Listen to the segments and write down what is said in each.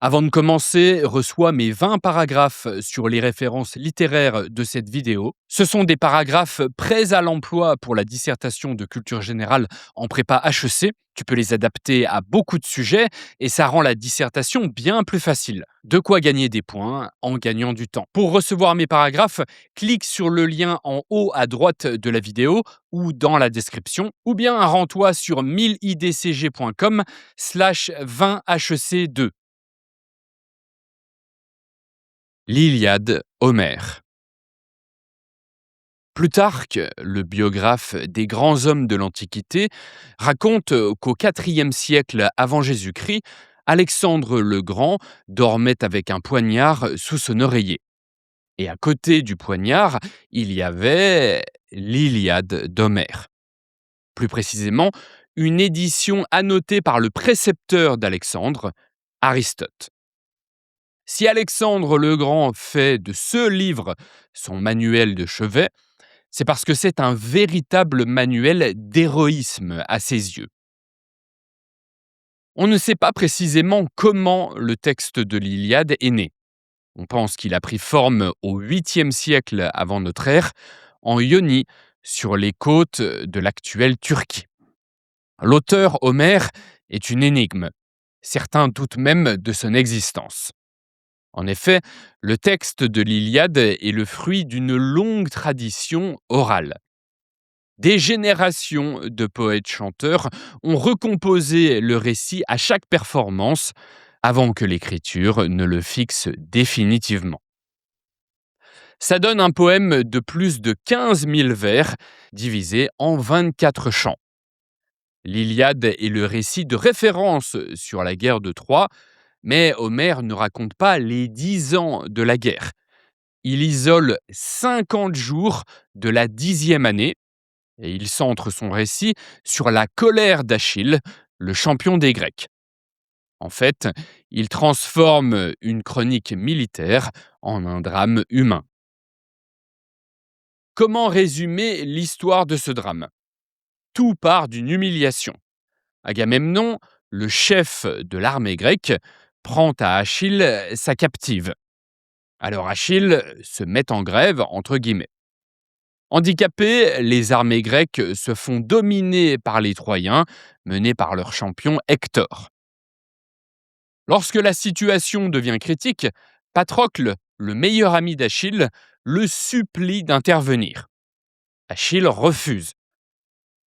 Avant de commencer, reçois mes 20 paragraphes sur les références littéraires de cette vidéo. Ce sont des paragraphes prêts à l'emploi pour la dissertation de culture générale en prépa HEC. Tu peux les adapter à beaucoup de sujets et ça rend la dissertation bien plus facile. De quoi gagner des points en gagnant du temps. Pour recevoir mes paragraphes, clique sur le lien en haut à droite de la vidéo ou dans la description, ou bien rends-toi sur 1000idcg.com/20hec2. L'Iliade, Homère. Plutarque, le biographe des grands hommes de l'Antiquité, raconte qu'au IVe siècle avant Jésus-Christ, Alexandre le Grand dormait avec un poignard sous son oreiller. Et à côté du poignard, il y avait l'Iliade d'Homère. Plus précisément, une édition annotée par le précepteur d'Alexandre, Aristote. Si Alexandre le Grand fait de ce livre son manuel de chevet, c'est parce que c'est un véritable manuel d'héroïsme à ses yeux. On ne sait pas précisément comment le texte de l'Iliade est né. On pense qu'il a pris forme au 8e siècle avant notre ère, en Ionie, sur les côtes de l'actuelle Turquie. L'auteur Homère est une énigme. Certains doutent même de son existence. En effet, le texte de l'Iliade est le fruit d'une longue tradition orale. Des générations de poètes-chanteurs ont recomposé le récit à chaque performance avant que l'écriture ne le fixe définitivement. Ça donne un poème de plus de 15 000 vers divisé en 24 chants. L'Iliade est le récit de référence sur la guerre de Troie, mais Homère ne raconte pas les 10 ans de la guerre. Il isole 50 jours de la 10e année et il centre son récit sur la colère d'Achille, le champion des Grecs. En fait, il transforme une chronique militaire en un drame humain. Comment résumer l'histoire de ce drame ? Tout part d'une humiliation. Agamemnon, le chef de l'armée grecque, prend à Achille sa captive. Alors Achille se met en grève, entre guillemets. Handicapés, les armées grecques se font dominer par les Troyens, menés par leur champion Hector. Lorsque la situation devient critique, Patrocle, le meilleur ami d'Achille, le supplie d'intervenir. Achille refuse.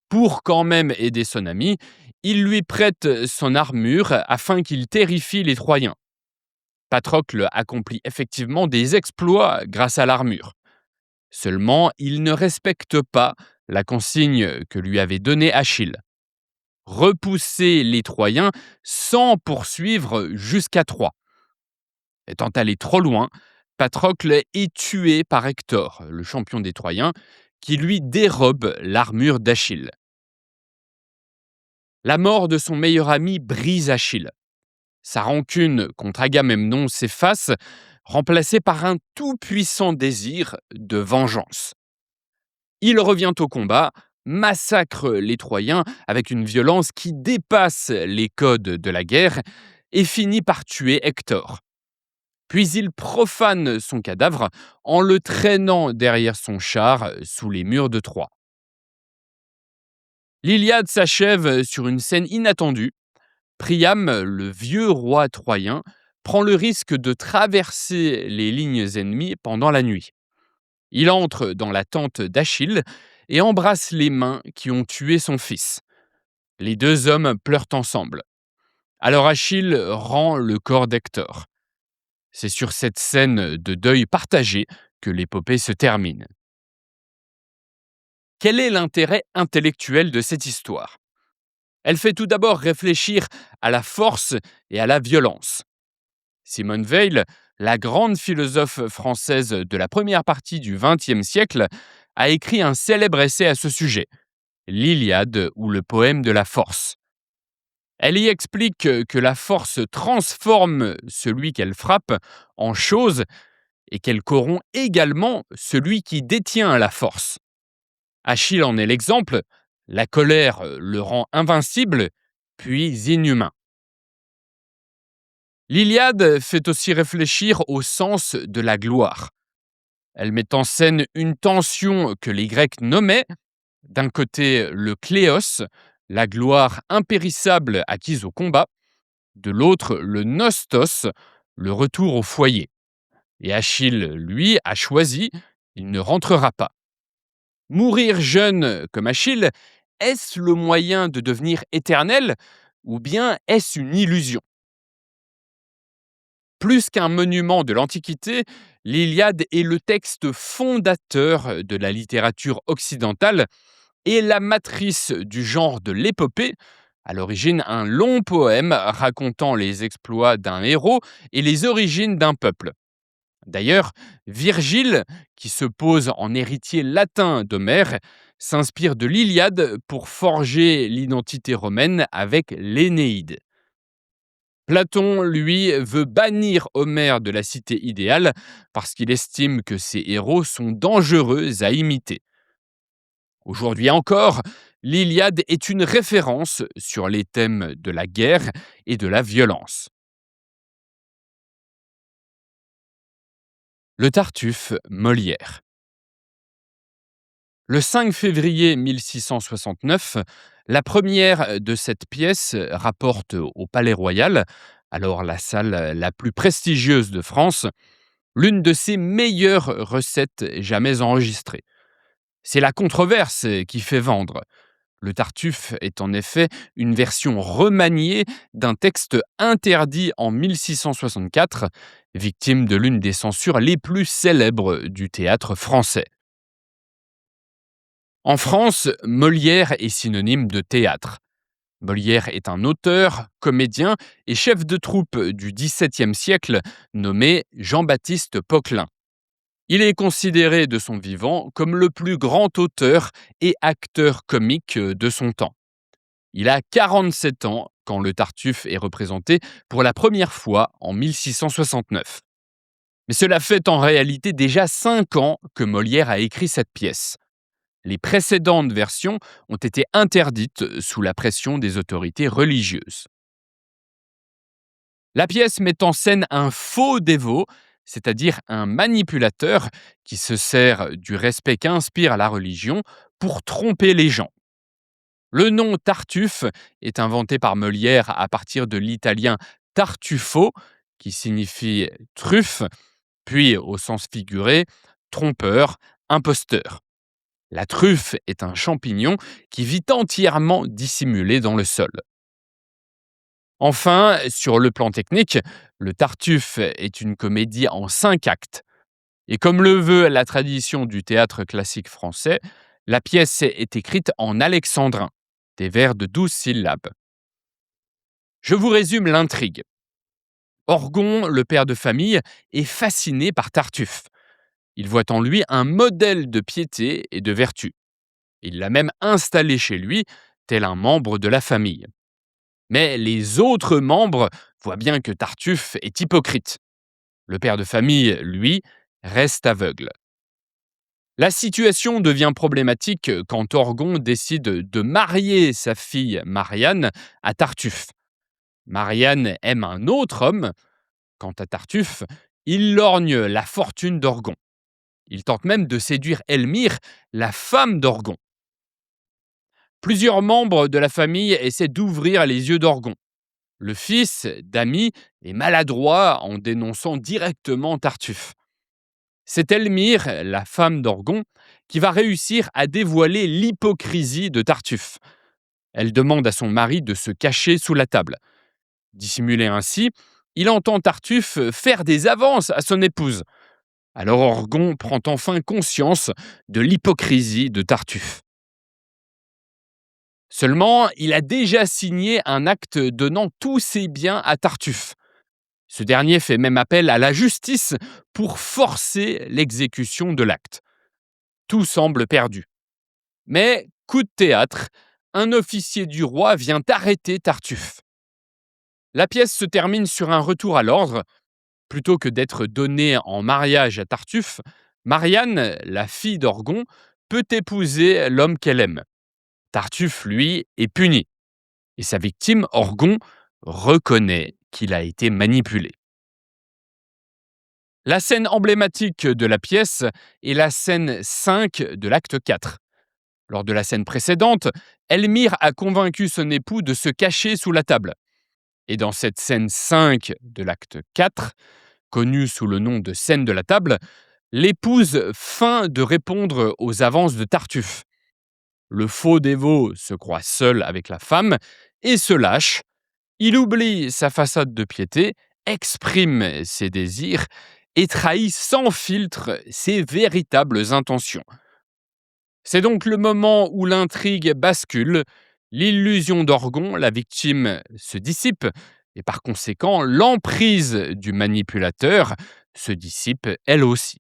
Pour quand même aider son ami, il lui prête son armure afin qu'il terrifie les Troyens. Patrocle accomplit effectivement des exploits grâce à l'armure. Seulement, il ne respecte pas la consigne que lui avait donnée Achille. Repousser les Troyens sans poursuivre jusqu'à Troie. Étant allé trop loin, Patrocle est tué par Hector, le champion des Troyens, qui lui dérobe l'armure d'Achille. La mort de son meilleur ami brise Achille. Sa rancune contre Agamemnon s'efface, remplacée par un tout-puissant désir de vengeance. Il revient au combat, massacre les Troyens avec une violence qui dépasse les codes de la guerre et finit par tuer Hector. Puis il profane son cadavre en le traînant derrière son char sous les murs de Troie. L'Iliade s'achève sur une scène inattendue. Priam, le vieux roi troyen, prend le risque de traverser les lignes ennemies pendant la nuit. Il entre dans la tente d'Achille et embrasse les mains qui ont tué son fils. Les deux hommes pleurent ensemble. Alors Achille rend le corps d'Hector. C'est sur cette scène de deuil partagé que l'épopée se termine. Quel est l'intérêt intellectuel de cette histoire ? Elle fait tout d'abord réfléchir à la force et à la violence. Simone Weil, la grande philosophe française de la première partie du XXe siècle, a écrit un célèbre essai à ce sujet, L'Iliade ou le poème de la force. Elle y explique que la force transforme celui qu'elle frappe en chose et qu'elle corrompt également celui qui détient la force. Achille en est l'exemple, la colère le rend invincible, puis inhumain. L'Iliade fait aussi réfléchir au sens de la gloire. Elle met en scène une tension que les Grecs nommaient, d'un côté le kléos, la gloire impérissable acquise au combat, de l'autre le nostos, le retour au foyer. Et Achille, lui, a choisi, il ne rentrera pas. Mourir jeune comme Achille, est-ce le moyen de devenir éternel ou bien est-ce une illusion? Plus qu'un monument de l'Antiquité, l'Iliade est le texte fondateur de la littérature occidentale et la matrice du genre de l'épopée, à l'origine un long poème racontant les exploits d'un héros et les origines d'un peuple. D'ailleurs, Virgile, qui se pose en héritier latin d'Homère, s'inspire de l'Iliade pour forger l'identité romaine avec l'Énéide. Platon, lui, veut bannir Homère de la cité idéale parce qu'il estime que ses héros sont dangereux à imiter. Aujourd'hui encore, l'Iliade est une référence sur les thèmes de la guerre et de la violence. Le Tartuffe, Molière. Le 5 février 1669, la première de cette pièce rapporte au Palais Royal, alors la salle la plus prestigieuse de France, l'une de ses meilleures recettes jamais enregistrées. C'est la controverse qui fait vendre. Le Tartuffe est en effet une version remaniée d'un texte interdit en 1664, victime de l'une des censures les plus célèbres du théâtre français. En France, Molière est synonyme de théâtre. Molière est un auteur, comédien et chef de troupe du XVIIe siècle nommé Jean-Baptiste Poquelin. Il est considéré de son vivant comme le plus grand auteur et acteur comique de son temps. Il a 47 ans quand le Tartuffe est représenté pour la première fois en 1669. Mais cela fait en réalité déjà 5 ans que Molière a écrit cette pièce. Les précédentes versions ont été interdites sous la pression des autorités religieuses. La pièce met en scène un faux dévot, c'est-à-dire un manipulateur qui se sert du respect qu'inspire la religion pour tromper les gens. Le nom Tartuffe est inventé par Molière à partir de l'italien tartufo, qui signifie truffe, puis au sens figuré, trompeur, imposteur. La truffe est un champignon qui vit entièrement dissimulé dans le sol. Enfin, sur le plan technique, le Tartuffe est une comédie en 5 actes. Et comme le veut la tradition du théâtre classique français, la pièce est écrite en alexandrin, des vers de 12 syllabes. Je vous résume l'intrigue. Orgon, le père de famille, est fasciné par Tartuffe. Il voit en lui un modèle de piété et de vertu. Il l'a même installé chez lui, tel un membre de la famille. Mais les autres membres voient bien que Tartuffe est hypocrite. Le père de famille, lui, reste aveugle. La situation devient problématique quand Orgon décide de marier sa fille Marianne à Tartuffe. Marianne aime un autre homme. Quant à Tartuffe, il lorgne la fortune d'Orgon. Il tente même de séduire Elmire, la femme d'Orgon. Plusieurs membres de la famille essaient d'ouvrir les yeux d'Orgon. Le fils d'Ami est maladroit en dénonçant directement Tartuffe. C'est Elmire, la femme d'Orgon, qui va réussir à dévoiler l'hypocrisie de Tartuffe. Elle demande à son mari de se cacher sous la table. Dissimulé ainsi, il entend Tartuffe faire des avances à son épouse. Alors Orgon prend enfin conscience de l'hypocrisie de Tartuffe. Seulement, il a déjà signé un acte donnant tous ses biens à Tartuffe. Ce dernier fait même appel à la justice pour forcer l'exécution de l'acte. Tout semble perdu. Mais, coup de théâtre, un officier du roi vient arrêter Tartuffe. La pièce se termine sur un retour à l'ordre. Plutôt que d'être donnée en mariage à Tartuffe, Marianne, la fille d'Orgon, peut épouser l'homme qu'elle aime. Tartuffe, lui, est puni. Et sa victime, Orgon, reconnaît qu'il a été manipulé. La scène emblématique de la pièce est la scène 5 de l'acte 4. Lors de la scène précédente, Elmire a convaincu son époux de se cacher sous la table. Et dans cette scène 5 de l'acte 4, connue sous le nom de scène de la table, l'épouse feint de répondre aux avances de Tartuffe. Le faux dévot se croit seul avec la femme et se lâche. Il oublie sa façade de piété, exprime ses désirs et trahit sans filtre ses véritables intentions. C'est donc le moment où l'intrigue bascule, l'illusion d'Orgon, la victime, se dissipe, et par conséquent, l'emprise du manipulateur se dissipe elle aussi.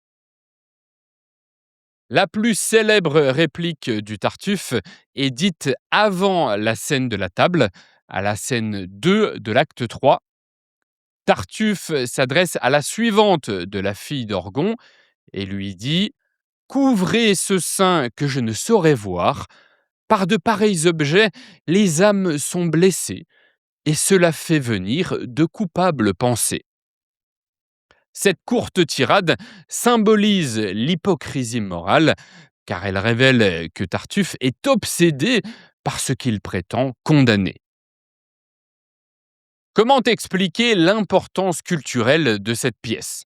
La plus célèbre réplique du Tartuffe est dite avant la scène de la table, à la scène 2 de l'acte 3. Tartuffe s'adresse à la suivante de la fille d'Orgon et lui dit « Couvrez ce sein que je ne saurais voir. Par de pareils objets, les âmes sont blessées, et cela fait venir de coupables pensées. » Cette courte tirade symbolise l'hypocrisie morale, car elle révèle que Tartuffe est obsédé par ce qu'il prétend condamner. Comment expliquer l'importance culturelle de cette pièce ?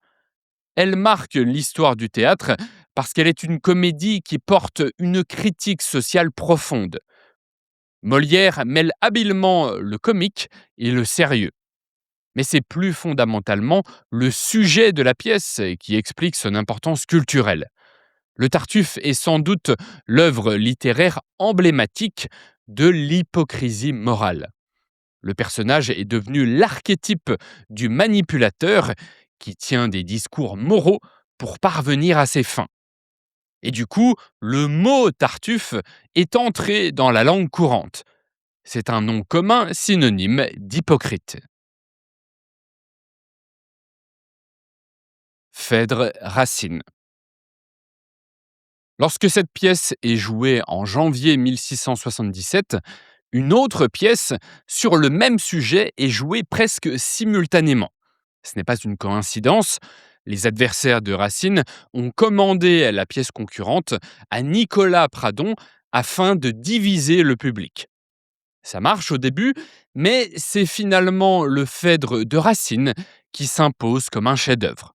Elle marque l'histoire du théâtre parce qu'elle est une comédie qui porte une critique sociale profonde. Molière mêle habilement le comique et le sérieux. Mais c'est plus fondamentalement le sujet de la pièce qui explique son importance culturelle. Le Tartuffe est sans doute l'œuvre littéraire emblématique de l'hypocrisie morale. Le personnage est devenu l'archétype du manipulateur qui tient des discours moraux pour parvenir à ses fins. Et du coup, le mot Tartuffe est entré dans la langue courante. C'est un nom commun synonyme d'hypocrite. Phèdre, Racine. Lorsque cette pièce est jouée en janvier 1677, une autre pièce sur le même sujet est jouée presque simultanément. Ce n'est pas une coïncidence. Les adversaires de Racine ont commandé la pièce concurrente à Nicolas Pradon afin de diviser le public. Ça marche au début, mais c'est finalement le Phèdre de Racine qui s'impose comme un chef-d'œuvre.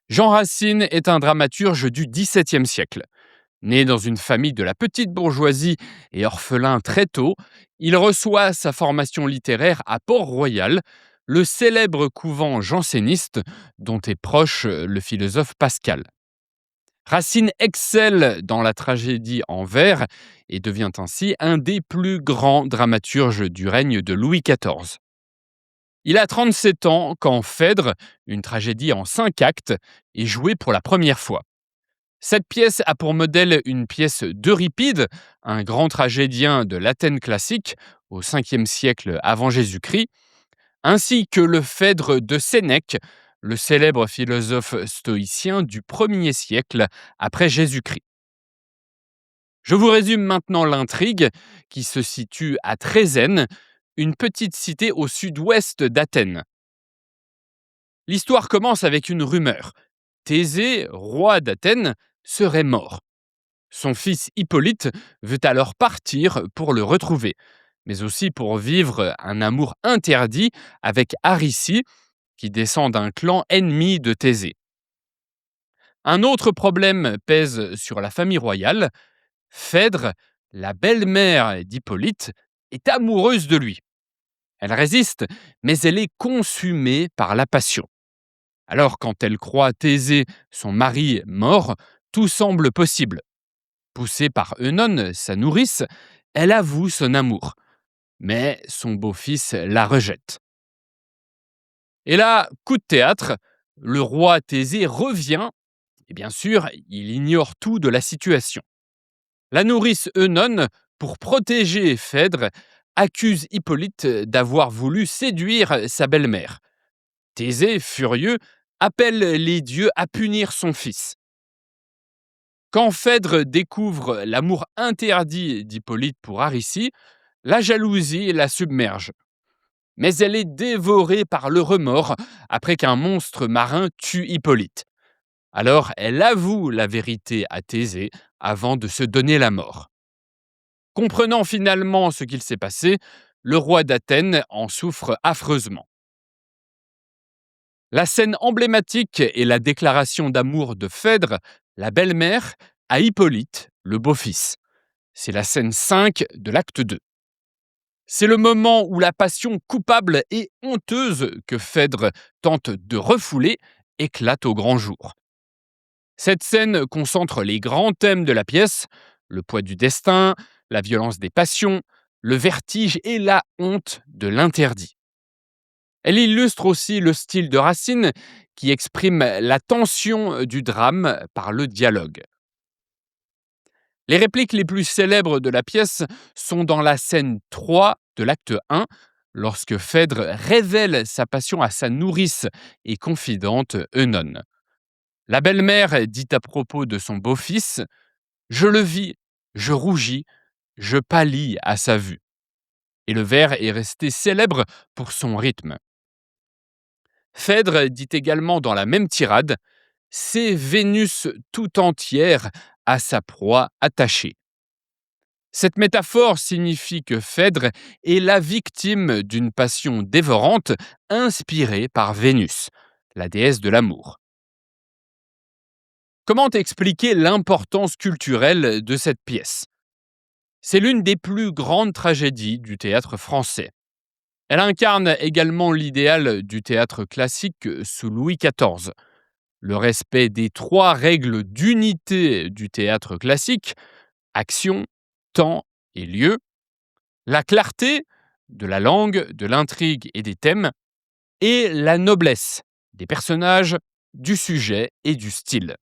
Jean Racine est un dramaturge du XVIIe siècle. Né dans une famille de la petite bourgeoisie et orphelin très tôt, il reçoit sa formation littéraire à Port-Royal, le célèbre couvent janséniste dont est proche le philosophe Pascal. Racine excelle dans la tragédie en vers et devient ainsi un des plus grands dramaturges du règne de Louis XIV. Il a 37 ans quand Phèdre, une tragédie en 5 actes, est jouée pour la première fois. Cette pièce a pour modèle une pièce d'Euripide, un grand tragédien de l'Athènes classique au 5e siècle avant Jésus-Christ, ainsi que le Phèdre de Sénèque, le célèbre philosophe stoïcien du 1er siècle après Jésus-Christ. Je vous résume maintenant l'intrigue qui se situe à Trézène, une petite cité au sud-ouest d'Athènes. L'histoire commence avec une rumeur. Thésée, roi d'Athènes, serait mort. Son fils Hippolyte veut alors partir pour le retrouver, mais aussi pour vivre un amour interdit avec Aricie, qui descend d'un clan ennemi de Thésée. Un autre problème pèse sur la famille royale. Phèdre, la belle-mère d'Hippolyte, est amoureuse de lui. Elle résiste, mais elle est consumée par la passion. Alors, quand elle croit Thésée, son mari, mort, tout semble possible. Poussée par Œnone, sa nourrice, elle avoue son amour. Mais son beau-fils la rejette. Et là, coup de théâtre, le roi Thésée revient, et bien sûr, il ignore tout de la situation. La nourrice Œnone, pour protéger Phèdre, accuse Hippolyte d'avoir voulu séduire sa belle-mère. Thésée, furieux, appelle les dieux à punir son fils. Quand Phèdre découvre l'amour interdit d'Hippolyte pour Aricie, la jalousie la submerge. mais elle est dévorée par le remords après qu'un monstre marin tue Hippolyte. Alors elle avoue la vérité à Thésée avant de se donner la mort. Comprenant finalement ce qu'il s'est passé, le roi d'Athènes en souffre affreusement. La scène emblématique est la déclaration d'amour de Phèdre, la belle-mère, à Hippolyte, le beau-fils. C'est la scène 5 de l'acte 2. C'est le moment où la passion coupable et honteuse que Phèdre tente de refouler éclate au grand jour. Cette scène concentre les grands thèmes de la pièce, le poids du destin, la violence des passions, le vertige et la honte de l'interdit. Elle illustre aussi le style de Racine qui exprime la tension du drame par le dialogue. Les répliques les plus célèbres de la pièce sont dans la scène 3 de l'acte 1, lorsque Phèdre révèle sa passion à sa nourrice et confidente Œnone. La belle-mère dit à propos de son beau-fils : « Je le vis, je rougis, je pâlis à sa vue. » Et le vers est resté célèbre pour son rythme. Phèdre dit également dans la même tirade : « C'est Vénus tout entière à sa proie attachée. » Cette métaphore signifie que Phèdre est la victime d'une passion dévorante inspirée par Vénus, la déesse de l'amour. Comment expliquer l'importance culturelle de cette pièce ? C'est l'une des plus grandes tragédies du théâtre français. Elle incarne également l'idéal du théâtre classique sous Louis XIV. Le respect des 3 règles d'unité du théâtre classique, action, temps et lieu, la clarté de la langue, de l'intrigue et des thèmes, et la noblesse des personnages, du sujet et du style.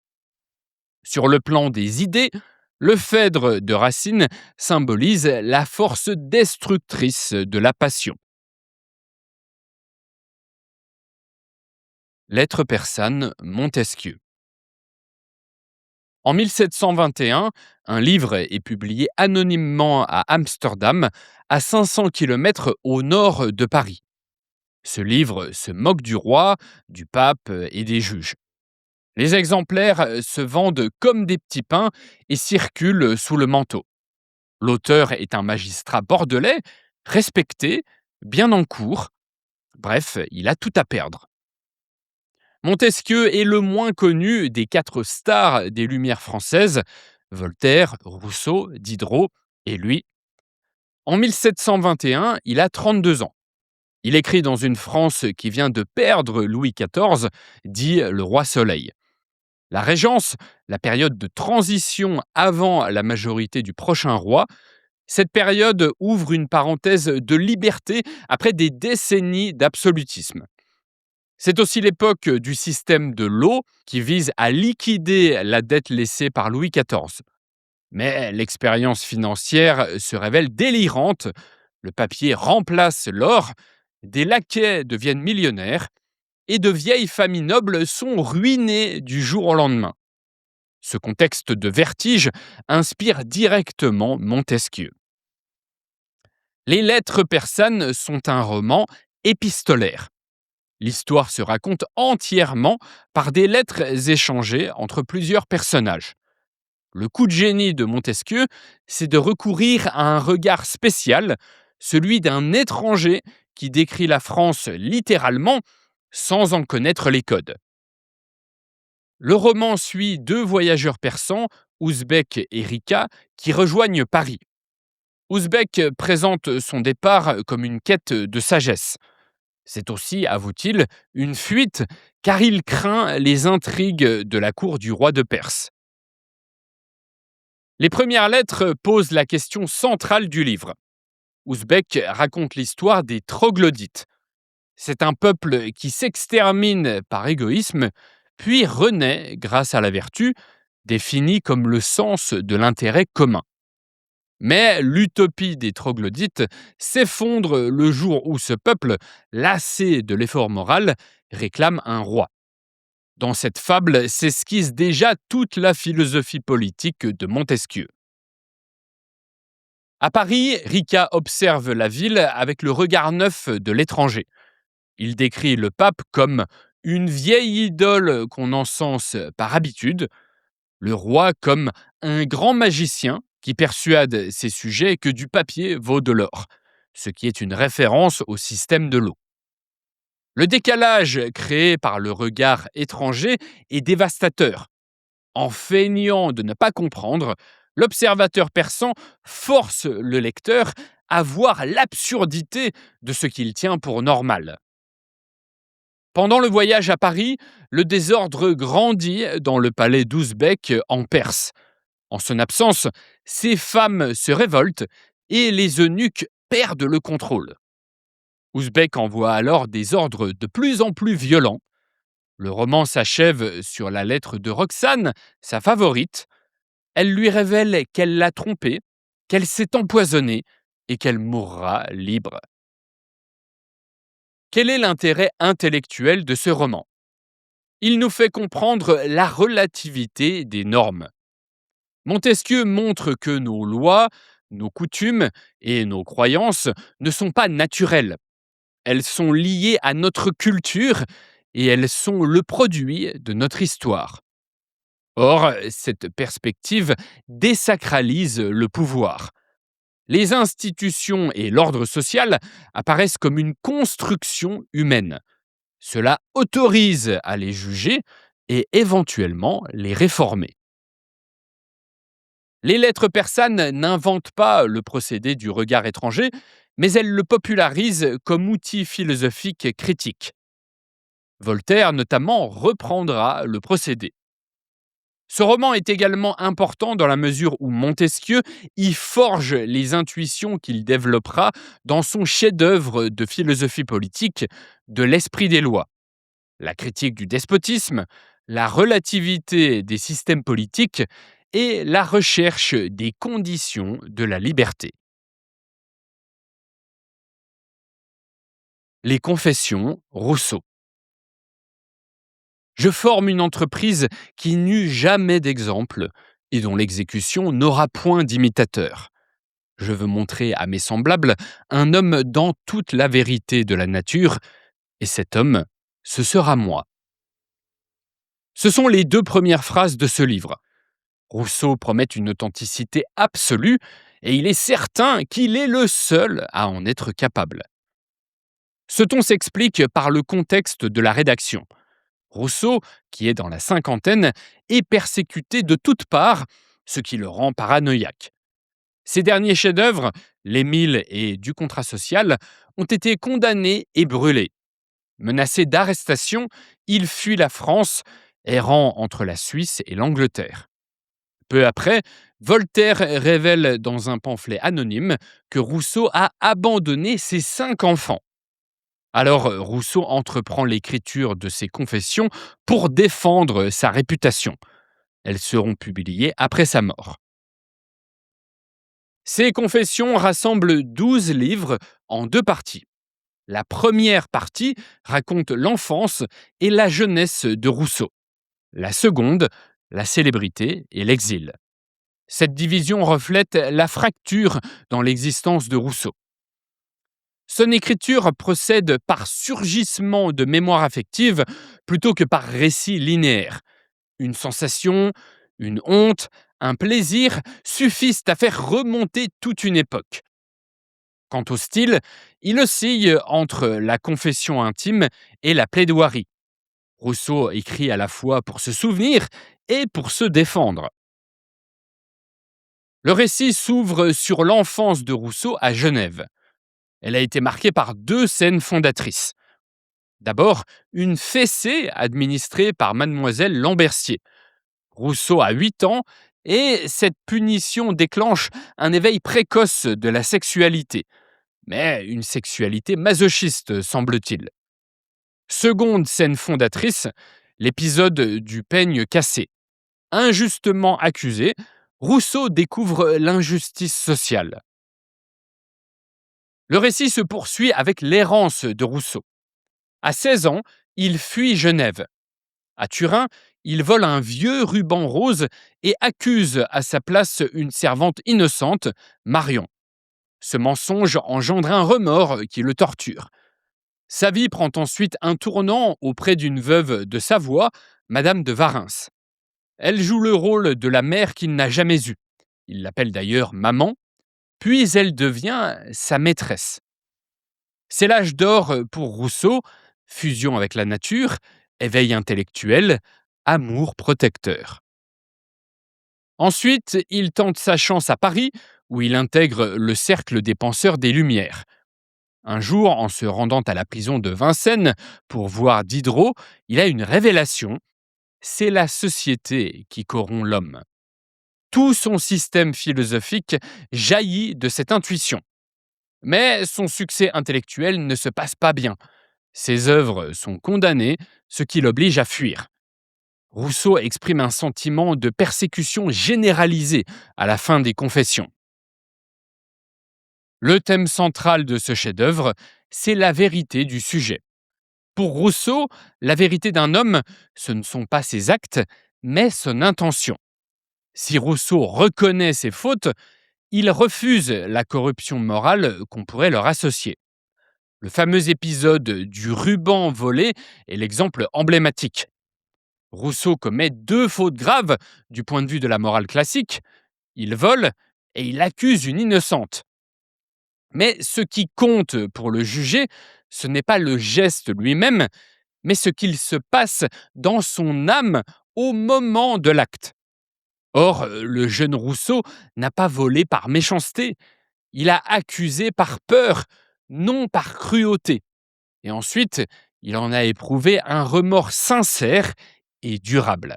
Sur le plan des idées, le Phèdre de Racine symbolise la force destructrice de la passion. Lettre persane Montesquieu. En 1721, un livre est publié anonymement à Amsterdam, à 500 km au nord de Paris. Ce livre se moque du roi, du pape et des juges. Les exemplaires se vendent comme des petits pains et circulent sous le manteau. L'auteur est un magistrat bordelais, respecté, bien en cour. Bref, il a tout à perdre. Montesquieu est le moins connu des 4 stars des Lumières françaises, Voltaire, Rousseau, Diderot et lui. En 1721, il a 32 ans. Il écrit dans une France qui vient de perdre Louis XIV, dit le roi Soleil. La Régence, la période de transition avant la majorité du prochain roi, cette période ouvre une parenthèse de liberté après des décennies d'absolutisme. C'est aussi l'époque du système de l'eau qui vise à liquider la dette laissée par Louis XIV. Mais l'expérience financière se révèle délirante. Le papier remplace l'or, des laquais deviennent millionnaires et de vieilles familles nobles sont ruinées du jour au lendemain. Ce contexte de vertige inspire directement Montesquieu. Les Lettres persanes sont un roman épistolaire. L'histoire se raconte entièrement par des lettres échangées entre plusieurs personnages. Le coup de génie de Montesquieu, c'est de recourir à un regard spécial, celui d'un étranger qui décrit la France littéralement sans en connaître les codes. Le roman suit 2 voyageurs persans, Ouzbek et Rika, qui rejoignent Paris. Ouzbek présente son départ comme une quête de sagesse. C'est aussi, avoue-t-il, une fuite, car il craint les intrigues de la cour du roi de Perse. Les premières lettres posent la question centrale du livre. Ouzbek raconte l'histoire des troglodytes. C'est un peuple qui s'extermine par égoïsme, puis renaît grâce à la vertu, définie comme le sens de l'intérêt commun. Mais l'utopie des troglodytes s'effondre le jour où ce peuple, lassé de l'effort moral, réclame un roi. Dans cette fable s'esquisse déjà toute la philosophie politique de Montesquieu. À Paris, Rica observe la ville avec le regard neuf de l'étranger. Il décrit le pape comme une vieille idole qu'on encense par habitude, le roi comme un grand magicien qui persuade ses sujets que du papier vaut de l'or, ce qui est une référence au système de l'eau. Le décalage créé par le regard étranger est dévastateur. En feignant de ne pas comprendre, l'observateur persan force le lecteur à voir l'absurdité de ce qu'il tient pour normal. Pendant le voyage à Paris, le désordre grandit dans le palais d'Ouzbek en Perse. En son absence, ces femmes se révoltent et les eunuques perdent le contrôle. Ouzbek envoie alors des ordres de plus en plus violents. Le roman s'achève sur la lettre de Roxane, sa favorite. Elle lui révèle qu'elle l'a trompé, qu'elle s'est empoisonnée et qu'elle mourra libre. Quel est l'intérêt intellectuel de ce roman ? Il nous fait comprendre la relativité des normes. Montesquieu montre que nos lois, nos coutumes et nos croyances ne sont pas naturelles. Elles sont liées à notre culture et elles sont le produit de notre histoire. Or, cette perspective désacralise le pouvoir. Les institutions et l'ordre social apparaissent comme une construction humaine. Cela autorise à les juger et éventuellement les réformer. Les lettres persanes n'inventent pas le procédé du regard étranger, mais elles le popularisent comme outil philosophique critique. Voltaire, notamment, reprendra le procédé. Ce roman est également important dans la mesure où Montesquieu y forge les intuitions qu'il développera dans son chef-d'œuvre de philosophie politique de l'esprit des lois. La critique du despotisme, la relativité des systèmes politiques et la recherche des conditions de la liberté. Les Confessions, Rousseau. Je forme une entreprise qui n'eut jamais d'exemple et dont l'exécution n'aura point d'imitateur. Je veux montrer à mes semblables un homme dans toute la vérité de la nature, et cet homme, ce sera moi. Ce sont les 2 premières phrases de ce livre. Rousseau promet une authenticité absolue, et il est certain qu'il est le seul à en être capable. Ce ton s'explique par le contexte de la rédaction. Rousseau, qui est dans la cinquantaine, est persécuté de toutes parts, ce qui le rend paranoïaque. Ses derniers chefs-d'œuvre, l'Émile et du contrat social, ont été condamnés et brûlés. Menacé d'arrestation, il fuit la France, errant entre la Suisse et l'Angleterre. Peu après, Voltaire révèle dans un pamphlet anonyme que Rousseau a abandonné ses 5 enfants. Alors Rousseau entreprend l'écriture de ses confessions pour défendre sa réputation. Elles seront publiées après sa mort. Ces confessions rassemblent 12 livres en 2 parties. La première partie raconte l'enfance et la jeunesse de Rousseau. La seconde, la célébrité et l'exil. Cette division reflète la fracture dans l'existence de Rousseau. Son écriture procède par surgissement de mémoire affective plutôt que par récit linéaire. Une sensation, une honte, un plaisir suffisent à faire remonter toute une époque. Quant au style, il oscille entre la confession intime et la plaidoirie. Rousseau écrit à la fois pour se souvenir et pour se défendre. Le récit s'ouvre sur l'enfance de Rousseau à Genève. Elle a été marquée par 2 scènes fondatrices. D'abord, une fessée administrée par mademoiselle Lambertier. Rousseau a 8 ans et cette punition déclenche un éveil précoce de la sexualité. Mais une sexualité masochiste, semble-t-il. Seconde scène fondatrice, l'épisode du peigne cassé. Injustement accusé, Rousseau découvre l'injustice sociale. Le récit se poursuit avec l'errance de Rousseau. À 16 ans, il fuit Genève. À Turin, il vole un vieux ruban rose et accuse à sa place une servante innocente, Marion. Ce mensonge engendre un remords qui le torture. Sa vie prend ensuite un tournant auprès d'une veuve de Savoie, Madame de Warens. Elle joue le rôle de la mère qu'il n'a jamais eue. Il l'appelle d'ailleurs maman, puis elle devient sa maîtresse. C'est l'âge d'or pour Rousseau, fusion avec la nature, éveil intellectuel, amour protecteur. Ensuite, il tente sa chance à Paris, où il intègre le cercle des penseurs des Lumières. Un jour, en se rendant à la prison de Vincennes pour voir Diderot, il a une révélation. C'est la société qui corrompt l'homme. Tout son système philosophique jaillit de cette intuition. Mais son succès intellectuel ne se passe pas bien. Ses œuvres sont condamnées, ce qui l'oblige à fuir. Rousseau exprime un sentiment de persécution généralisée à la fin des Confessions. Le thème central de ce chef-d'œuvre, c'est la vérité du sujet. Pour Rousseau, la vérité d'un homme, ce ne sont pas ses actes, mais son intention. Si Rousseau reconnaît ses fautes, il refuse la corruption morale qu'on pourrait leur associer. Le fameux épisode du ruban volé est l'exemple emblématique. Rousseau commet deux fautes graves du point de vue de la morale classique. Il vole et il accuse une innocente. Mais ce qui compte pour le juger, ce n'est pas le geste lui-même, mais ce qu'il se passe dans son âme au moment de l'acte. Or, le jeune Rousseau n'a pas volé par méchanceté, il a accusé par peur, non par cruauté. Et ensuite, il en a éprouvé un remords sincère et durable.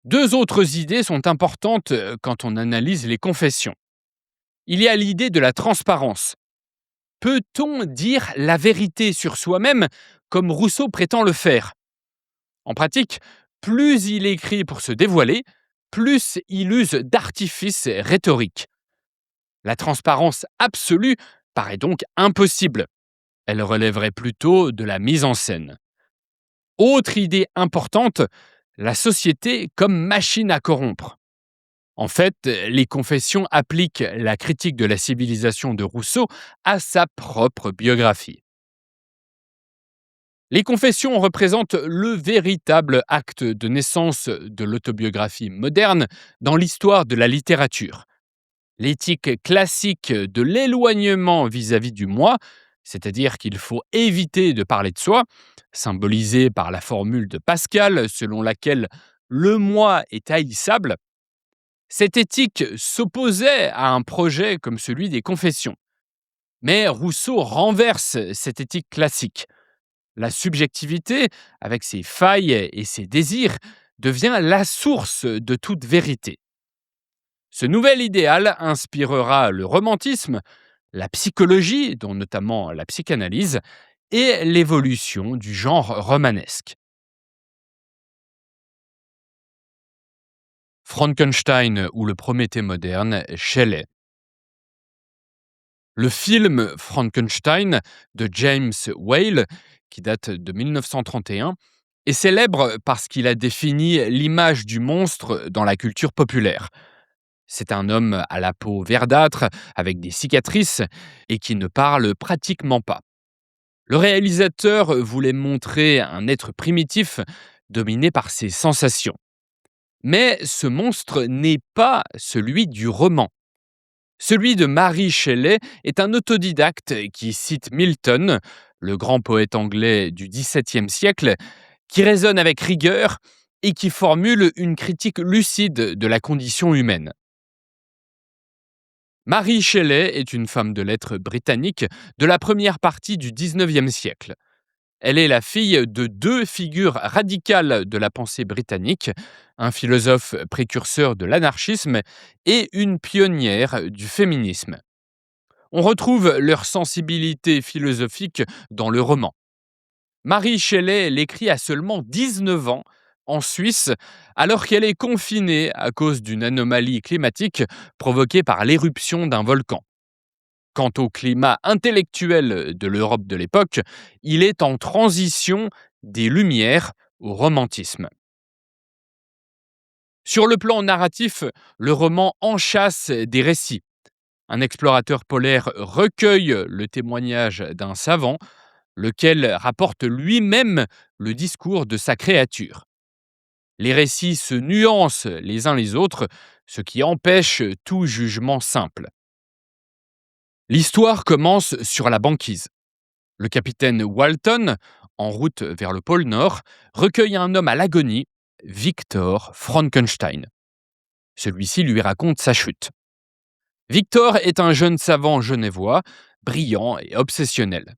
Deux autres idées sont importantes quand on analyse les confessions. Il y a l'idée de la transparence. Peut-on dire la vérité sur soi-même comme Rousseau prétend le faire ? En pratique, plus il écrit pour se dévoiler, plus il use d'artifices rhétoriques. La transparence absolue paraît donc impossible. Elle relèverait plutôt de la mise en scène. Autre idée importante, la société comme machine à corrompre. En fait, les confessions appliquent la critique de la civilisation de Rousseau à sa propre biographie. Les confessions représentent le véritable acte de naissance de l'autobiographie moderne dans l'histoire de la littérature. L'éthique classique de l'éloignement vis-à-vis du moi, c'est-à-dire qu'il faut éviter de parler de soi, symbolisée par la formule de Pascal selon laquelle le moi est haïssable, cette éthique s'opposait à un projet comme celui des confessions. Mais Rousseau renverse cette éthique classique. La subjectivité, avec ses failles et ses désirs, devient la source de toute vérité. Ce nouvel idéal inspirera le romantisme, la psychologie, dont notamment la psychanalyse, et l'évolution du genre romanesque. Frankenstein ou le Prométhée moderne, Shelley. Le film Frankenstein de James Whale, qui date de 1931, est célèbre parce qu'il a défini l'image du monstre dans la culture populaire. C'est un homme à la peau verdâtre, avec des cicatrices, et qui ne parle pratiquement pas. Le réalisateur voulait montrer un être primitif, dominé par ses sensations. Mais ce monstre n'est pas celui du roman. Celui de Mary Shelley est un autodidacte qui cite Milton, le grand poète anglais du XVIIe siècle, qui raisonne avec rigueur et qui formule une critique lucide de la condition humaine. Mary Shelley est une femme de lettres britannique de la première partie du XIXe siècle. Elle est la fille de deux figures radicales de la pensée britannique, un philosophe précurseur de l'anarchisme et une pionnière du féminisme. On retrouve leur sensibilité philosophique dans le roman. Mary Shelley l'écrit à seulement 19 ans, en Suisse, alors qu'elle est confinée à cause d'une anomalie climatique provoquée par l'éruption d'un volcan. Quant au climat intellectuel de l'Europe de l'époque, il est en transition des Lumières au romantisme. Sur le plan narratif, le roman enchâsse des récits. Un explorateur polaire recueille le témoignage d'un savant, lequel rapporte lui-même le discours de sa créature. Les récits se nuancent les uns les autres, ce qui empêche tout jugement simple. L'histoire commence sur la banquise. Le capitaine Walton, en route vers le pôle Nord, recueille un homme à l'agonie, Victor Frankenstein. Celui-ci lui raconte sa chute. Victor est un jeune savant genevois, brillant et obsessionnel.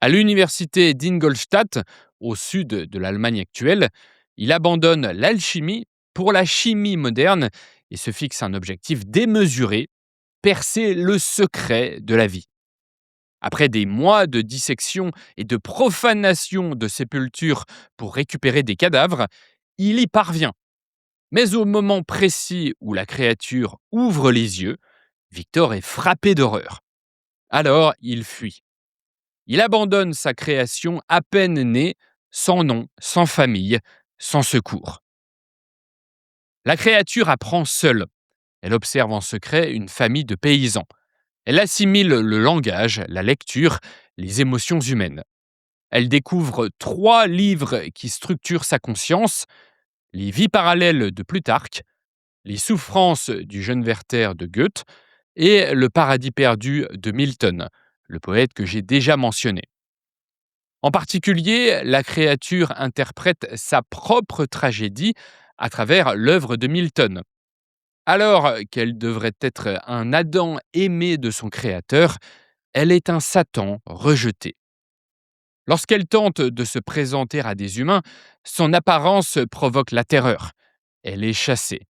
À l'université d'Ingolstadt, au sud de l'Allemagne actuelle, il abandonne l'alchimie pour la chimie moderne et se fixe un objectif démesuré, percer le secret de la vie. Après des mois de dissection et de profanation de sépultures pour récupérer des cadavres, il y parvient. Mais au moment précis où la créature ouvre les yeux, Victor est frappé d'horreur. Alors, il fuit. Il abandonne sa création à peine née, sans nom, sans famille, sans secours. La créature apprend seule. Elle observe en secret une famille de paysans. Elle assimile le langage, la lecture, les émotions humaines. Elle découvre 3 livres qui structurent sa conscience: les vies parallèles de Plutarque, les souffrances du jeune Werther de Goethe et le paradis perdu de Milton, le poète que j'ai déjà mentionné. En particulier, la créature interprète sa propre tragédie à travers l'œuvre de Milton. Alors qu'elle devrait être un Adam aimé de son créateur, elle est un Satan rejeté. Lorsqu'elle tente de se présenter à des humains, son apparence provoque la terreur. Elle est chassée.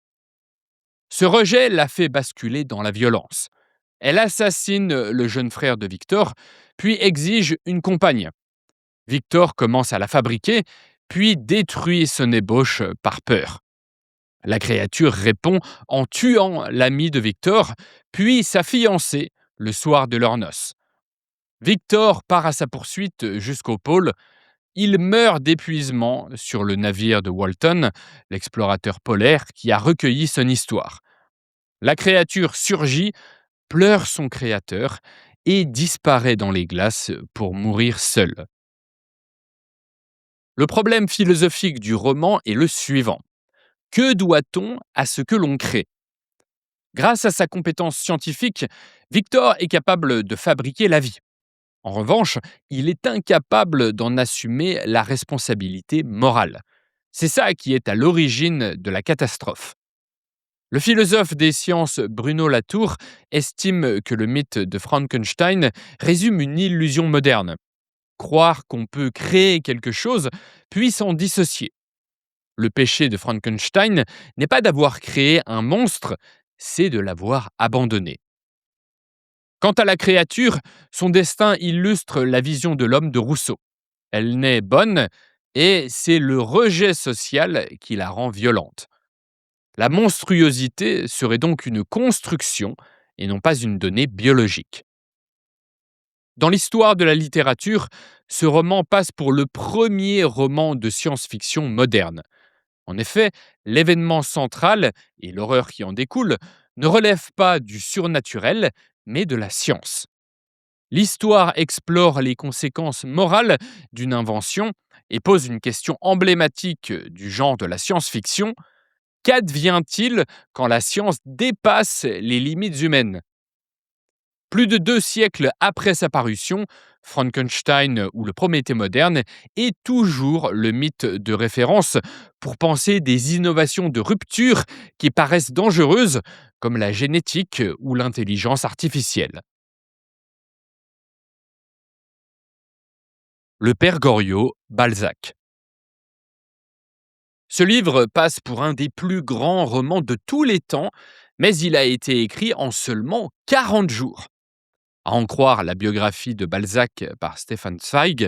Ce rejet la fait basculer dans la violence. Elle assassine le jeune frère de Victor, puis exige une compagne. Victor commence à la fabriquer, puis détruit son ébauche par peur. La créature répond en tuant l'ami de Victor, puis sa fiancée, le soir de leurs noces. Victor part à sa poursuite jusqu'au pôle. Il meurt d'épuisement sur le navire de Walton, l'explorateur polaire qui a recueilli son histoire. La créature surgit, pleure son créateur et disparaît dans les glaces pour mourir seule. Le problème philosophique du roman est le suivant. Que doit-on à ce que l'on crée ? Grâce à sa compétence scientifique, Victor est capable de fabriquer la vie. En revanche, il est incapable d'en assumer la responsabilité morale. C'est ça qui est à l'origine de la catastrophe. Le philosophe des sciences Bruno Latour estime que le mythe de Frankenstein résume une illusion moderne. Croire qu'on peut créer quelque chose, puis s'en dissocier. Le péché de Frankenstein n'est pas d'avoir créé un monstre, c'est de l'avoir abandonné. Quant à la créature, son destin illustre la vision de l'homme de Rousseau. Elle naît bonne et c'est le rejet social qui la rend violente. La monstruosité serait donc une construction et non pas une donnée biologique. Dans l'histoire de la littérature, ce roman passe pour le premier roman de science-fiction moderne. En effet, l'événement central, et l'horreur qui en découle, ne relèvent pas du surnaturel, mais de la science. L'histoire explore les conséquences morales d'une invention et pose une question emblématique du genre de la science-fiction. Qu'advient-il quand la science dépasse les limites humaines ? Plus de 2 siècles après sa parution, Frankenstein ou le Prométhée moderne est toujours le mythe de référence pour penser des innovations de rupture qui paraissent dangereuses, comme la génétique ou l'intelligence artificielle. Le Père Goriot, Balzac. Ce livre passe pour un des plus grands romans de tous les temps, mais il a été écrit en seulement 40 jours. À en croire la biographie de Balzac par Stefan Zweig,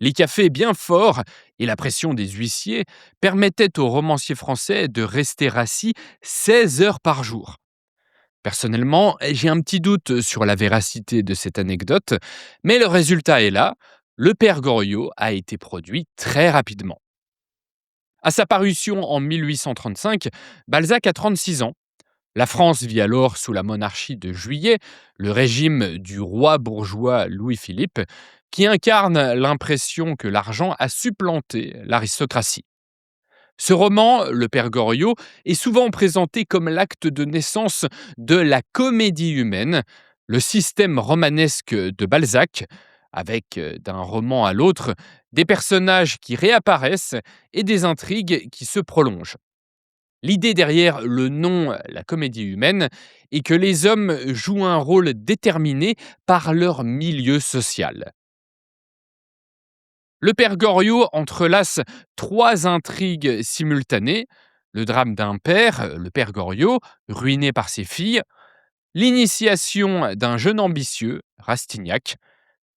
les cafés bien forts et la pression des huissiers permettaient au romancier français de rester assis 16 heures par jour. Personnellement, j'ai un petit doute sur la véracité de cette anecdote, mais le résultat est là. Le Père Goriot a été produit très rapidement. À sa parution en 1835, Balzac a 36 ans. La France vit alors sous la monarchie de Juillet, le régime du roi bourgeois Louis-Philippe, qui incarne l'impression que l'argent a supplanté l'aristocratie. Ce roman, Le Père Goriot, est souvent présenté comme l'acte de naissance de la comédie humaine, le système romanesque de Balzac, avec d'un roman à l'autre des personnages qui réapparaissent et des intrigues qui se prolongent. L'idée derrière le nom la comédie humaine est que les hommes jouent un rôle déterminé par leur milieu social. Le père Goriot entrelace trois intrigues simultanées: le drame d'un père, le père Goriot, ruiné par ses filles, l'initiation d'un jeune ambitieux, Rastignac,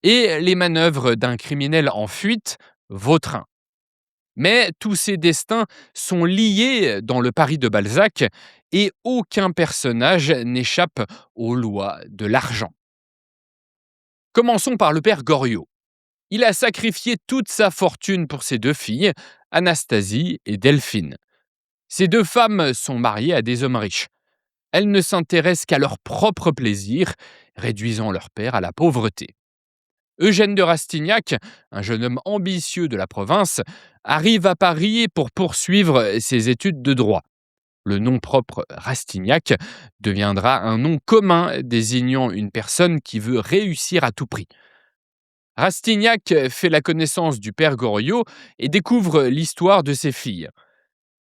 et les manœuvres d'un criminel en fuite, Vautrin. Mais tous ces destins sont liés dans le Paris de Balzac et aucun personnage n'échappe aux lois de l'argent. Commençons par le père Goriot. Il a sacrifié toute sa fortune pour ses deux filles, Anastasie et Delphine. Ces deux femmes sont mariées à des hommes riches. Elles ne s'intéressent qu'à leur propre plaisir, réduisant leur père à la pauvreté. Eugène de Rastignac, un jeune homme ambitieux de la province, arrive à Paris pour poursuivre ses études de droit. Le nom propre Rastignac deviendra un nom commun désignant une personne qui veut réussir à tout prix. Rastignac fait la connaissance du père Goriot et découvre l'histoire de ses filles.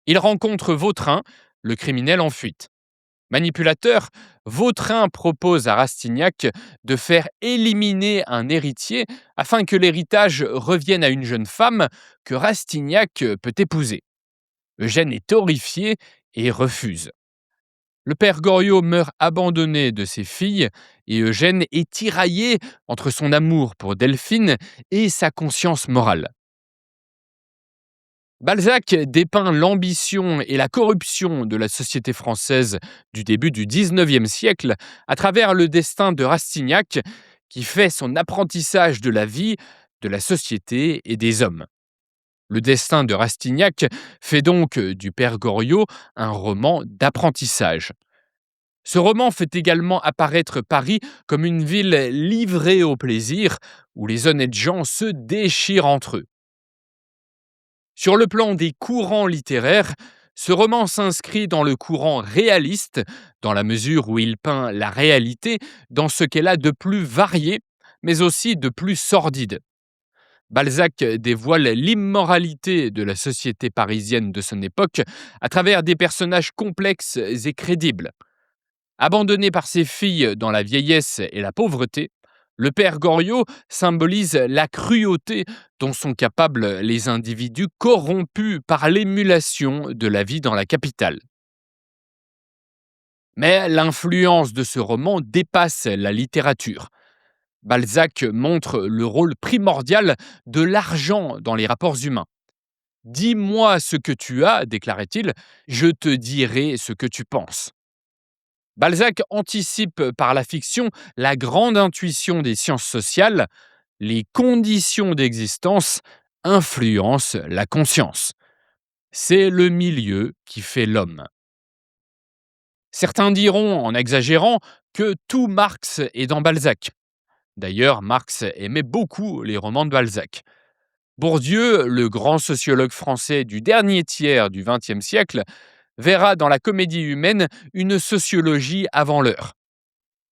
Il rencontre Vautrin, le criminel en fuite. Manipulateur, Vautrin propose à Rastignac de faire éliminer un héritier afin que l'héritage revienne à une jeune femme que Rastignac peut épouser. Eugène est horrifié et refuse. Le père Goriot meurt abandonné de ses filles et Eugène est tiraillé entre son amour pour Delphine et sa conscience morale. Balzac dépeint l'ambition et la corruption de la société française du début du XIXe siècle à travers le destin de Rastignac qui fait son apprentissage de la vie, de la société et des hommes. Le destin de Rastignac fait donc du père Goriot un roman d'apprentissage. Ce roman fait également apparaître Paris comme une ville livrée au plaisir, où les honnêtes gens se déchirent entre eux. Sur le plan des courants littéraires, ce roman s'inscrit dans le courant réaliste, dans la mesure où il peint la réalité dans ce qu'elle a de plus varié, mais aussi de plus sordide. Balzac dévoile l'immoralité de la société parisienne de son époque à travers des personnages complexes et crédibles. Abandonné par ses filles dans la vieillesse et la pauvreté, le père Goriot symbolise la cruauté dont sont capables les individus corrompus par l'émulation de la vie dans la capitale. Mais l'influence de ce roman dépasse la littérature. Balzac montre le rôle primordial de l'argent dans les rapports humains. Dis-moi ce que tu as, déclarait-il, je te dirai ce que tu penses. Balzac anticipe par la fiction la grande intuition des sciences sociales: les conditions d'existence influencent la conscience. C'est le milieu qui fait l'homme. Certains diront, en exagérant, que tout Marx est dans Balzac. D'ailleurs, Marx aimait beaucoup les romans de Balzac. Bourdieu, le grand sociologue français du dernier tiers du XXe siècle, verra dans la comédie humaine une sociologie avant l'heure.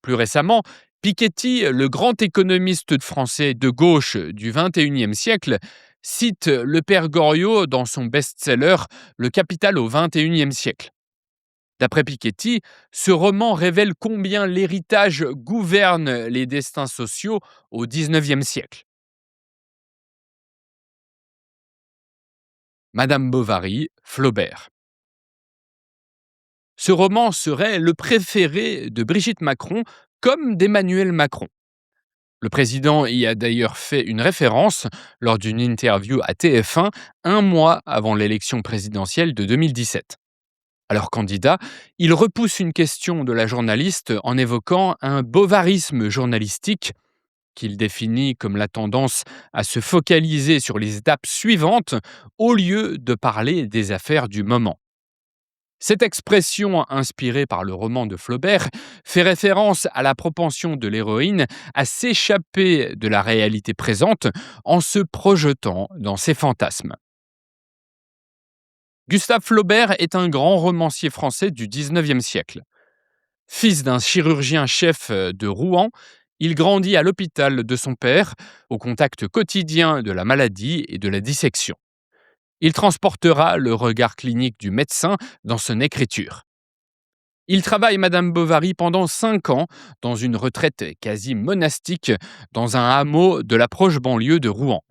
Plus récemment, Piketty, le grand économiste français de gauche du XXIe siècle, cite le père Goriot dans son best-seller Le Capital au XXIe siècle. D'après Piketty, ce roman révèle combien l'héritage gouverne les destins sociaux au XIXe siècle. Madame Bovary, Flaubert. Ce roman serait le préféré de Brigitte Macron comme d'Emmanuel Macron. Le président y a d'ailleurs fait une référence lors d'une interview à TF1 un mois avant l'élection présidentielle de 2017. Alors candidat, il repousse une question de la journaliste en évoquant un bovarisme journalistique qu'il définit comme la tendance à se focaliser sur les étapes suivantes au lieu de parler des affaires du moment. Cette expression, inspirée par le roman de Flaubert, fait référence à la propension de l'héroïne à s'échapper de la réalité présente en se projetant dans ses fantasmes. Gustave Flaubert est un grand romancier français du XIXe siècle. Fils d'un chirurgien-chef de Rouen, il grandit à l'hôpital de son père, au contact quotidien de la maladie et de la dissection. Il transportera le regard clinique du médecin dans son écriture. Il travaille Madame Bovary pendant 5 ans dans une retraite quasi monastique dans un hameau de la proche banlieue de Rouen.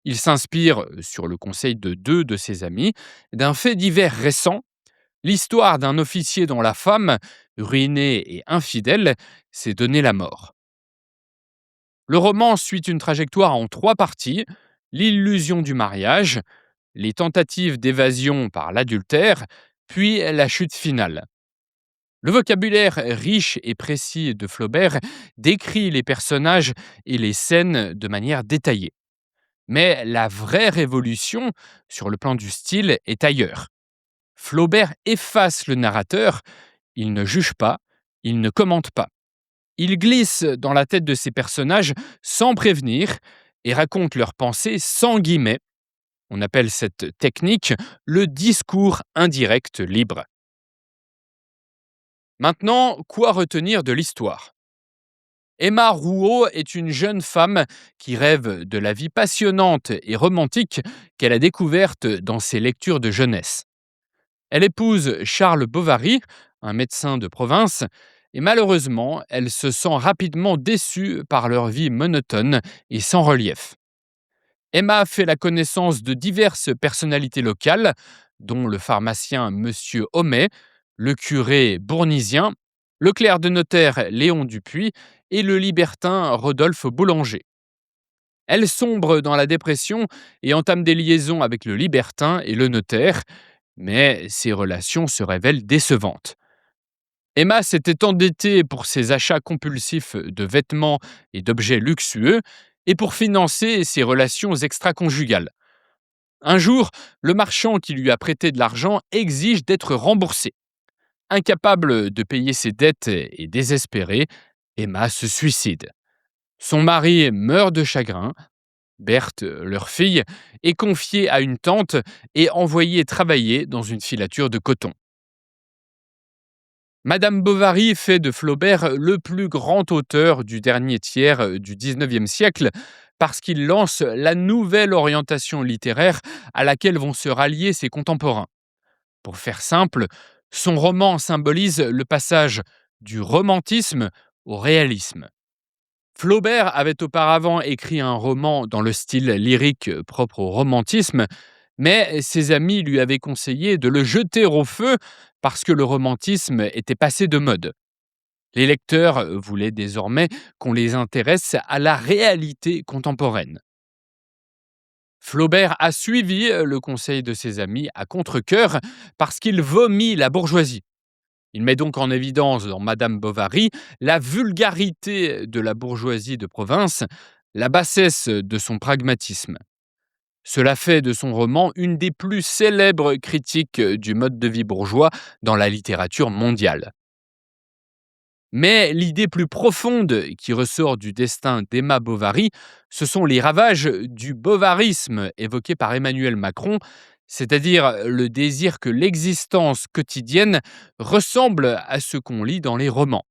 Il s'inspire, sur le conseil de 2 de ses amis, d'un fait divers récent, l'histoire d'un officier dont la femme, ruinée et infidèle, s'est donné la mort. Le roman suit une trajectoire en 3 parties: l'illusion du mariage, les tentatives d'évasion par l'adultère, puis la chute finale. Le vocabulaire riche et précis de Flaubert décrit les personnages et les scènes de manière détaillée. Mais la vraie révolution, sur le plan du style, est ailleurs. Flaubert efface le narrateur, il ne juge pas, il ne commente pas. Il glisse dans la tête de ses personnages sans prévenir et raconte leurs pensées sans guillemets. On appelle cette technique le discours indirect libre. Maintenant, quoi retenir de l'histoire? Emma Rouault est une jeune femme qui rêve de la vie passionnante et romantique qu'elle a découverte dans ses lectures de jeunesse. Elle épouse Charles Bovary, un médecin de province, et malheureusement, elle se sent rapidement déçue par leur vie monotone et sans relief. Emma fait la connaissance de diverses personnalités locales, dont le pharmacien Monsieur Homais, le curé bournisien, le clerc de notaire Léon Dupuis et le libertin Rodolphe Boulanger. Elle sombre dans la dépression et entame des liaisons avec le libertin et le notaire, mais ces relations se révèlent décevantes. Emma s'était endettée pour ses achats compulsifs de vêtements et d'objets luxueux et pour financer ses relations extra-conjugales. Un jour, le marchand qui lui a prêté de l'argent exige d'être remboursé. Incapable de payer ses dettes et désespérée, Emma se suicide. Son mari meurt de chagrin. Berthe, leur fille, est confiée à une tante et envoyée travailler dans une filature de coton. Madame Bovary fait de Flaubert le plus grand auteur du dernier tiers du XIXe siècle parce qu'il lance la nouvelle orientation littéraire à laquelle vont se rallier ses contemporains. Pour faire simple, son roman symbolise le passage du romantisme au réalisme. Flaubert avait auparavant écrit un roman dans le style lyrique propre au romantisme, mais ses amis lui avaient conseillé de le jeter au feu parce que le romantisme était passé de mode. Les lecteurs voulaient désormais qu'on les intéresse à la réalité contemporaine. Flaubert a suivi le conseil de ses amis à contre-cœur parce qu'il vomit la bourgeoisie. Il met donc en évidence dans Madame Bovary la vulgarité de la bourgeoisie de province, la bassesse de son pragmatisme. Cela fait de son roman une des plus célèbres critiques du mode de vie bourgeois dans la littérature mondiale. Mais l'idée plus profonde qui ressort du destin d'Emma Bovary, ce sont les ravages du bovarisme évoqué par Emmanuel Macron, c'est-à-dire le désir que l'existence quotidienne ressemble à ce qu'on lit dans les romans.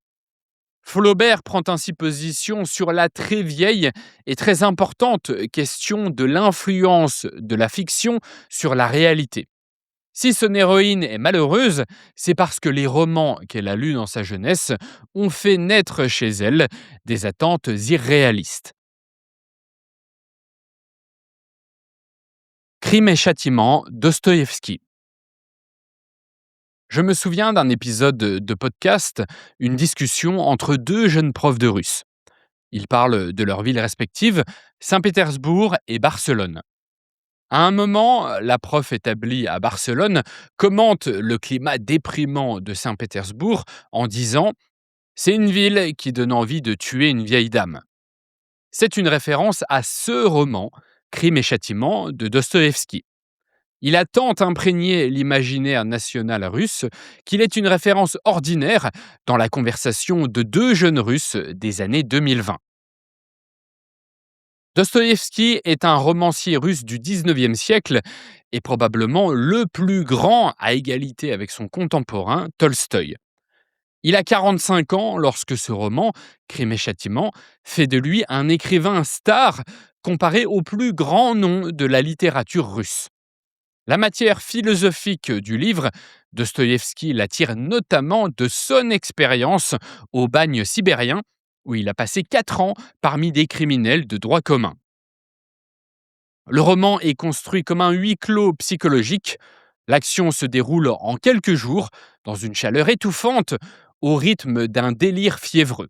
Flaubert prend ainsi position sur la très vieille et très importante question de l'influence de la fiction sur la réalité. Si son héroïne est malheureuse, c'est parce que les romans qu'elle a lus dans sa jeunesse ont fait naître chez elle des attentes irréalistes. Crime et châtiment, Dostoïevski. Je me souviens d'un épisode de podcast, une discussion entre 2 jeunes profs de russe. Ils parlent de leurs villes respectives, Saint-Pétersbourg et Barcelone. À un moment, la prof établie à Barcelone commente le climat déprimant de Saint-Pétersbourg en disant: c'est une ville qui donne envie de tuer une vieille dame. C'est une référence à ce roman, Crime et châtiment, de Dostoïevski. Il a tant imprégné l'imaginaire national russe qu'il est une référence ordinaire dans la conversation de deux jeunes Russes des années 2020. Dostoïevski est un romancier russe du 19e siècle et probablement le plus grand à égalité avec son contemporain Tolstoï. Il a 45 ans lorsque ce roman, Crime et Châtiment, fait de lui un écrivain star comparé aux plus grands noms de la littérature russe. La matière philosophique du livre, Dostoïevski la tire notamment de son expérience au bagne sibérien, où il a passé 4 ans parmi des criminels de droit commun. Le roman est construit comme un huis clos psychologique. L'action se déroule en quelques jours, dans une chaleur étouffante, au rythme d'un délire fiévreux.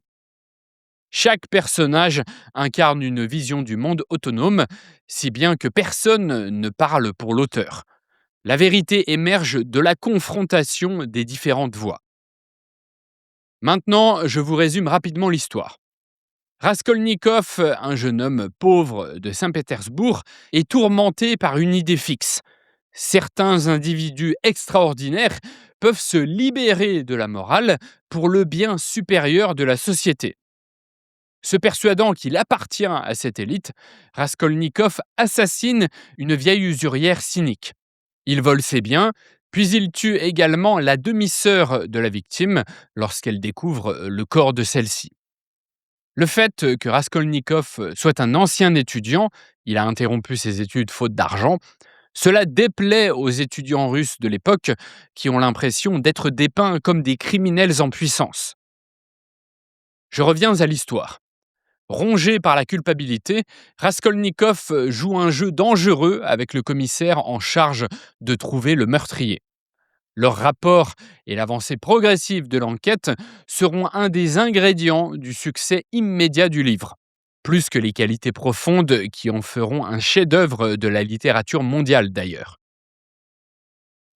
Chaque personnage incarne une vision du monde autonome, si bien que personne ne parle pour l'auteur. La vérité émerge de la confrontation des différentes voix. Maintenant, je vous résume rapidement l'histoire. Raskolnikov, un jeune homme pauvre de Saint-Pétersbourg, est tourmenté par une idée fixe. Certains individus extraordinaires peuvent se libérer de la morale pour le bien supérieur de la société. Se persuadant qu'il appartient à cette élite, Raskolnikov assassine une vieille usurière cynique. Il vole ses biens, puis il tue également la demi-sœur de la victime lorsqu'elle découvre le corps de celle-ci. Le fait que Raskolnikov soit un ancien étudiant, il a interrompu ses études faute d'argent, cela déplaît aux étudiants russes de l'époque qui ont l'impression d'être dépeints comme des criminels en puissance. Je reviens à l'histoire. Rongé par la culpabilité, Raskolnikov joue un jeu dangereux avec le commissaire en charge de trouver le meurtrier. Leur rapport et l'avancée progressive de l'enquête seront un des ingrédients du succès immédiat du livre, plus que les qualités profondes qui en feront un chef-d'œuvre de la littérature mondiale d'ailleurs.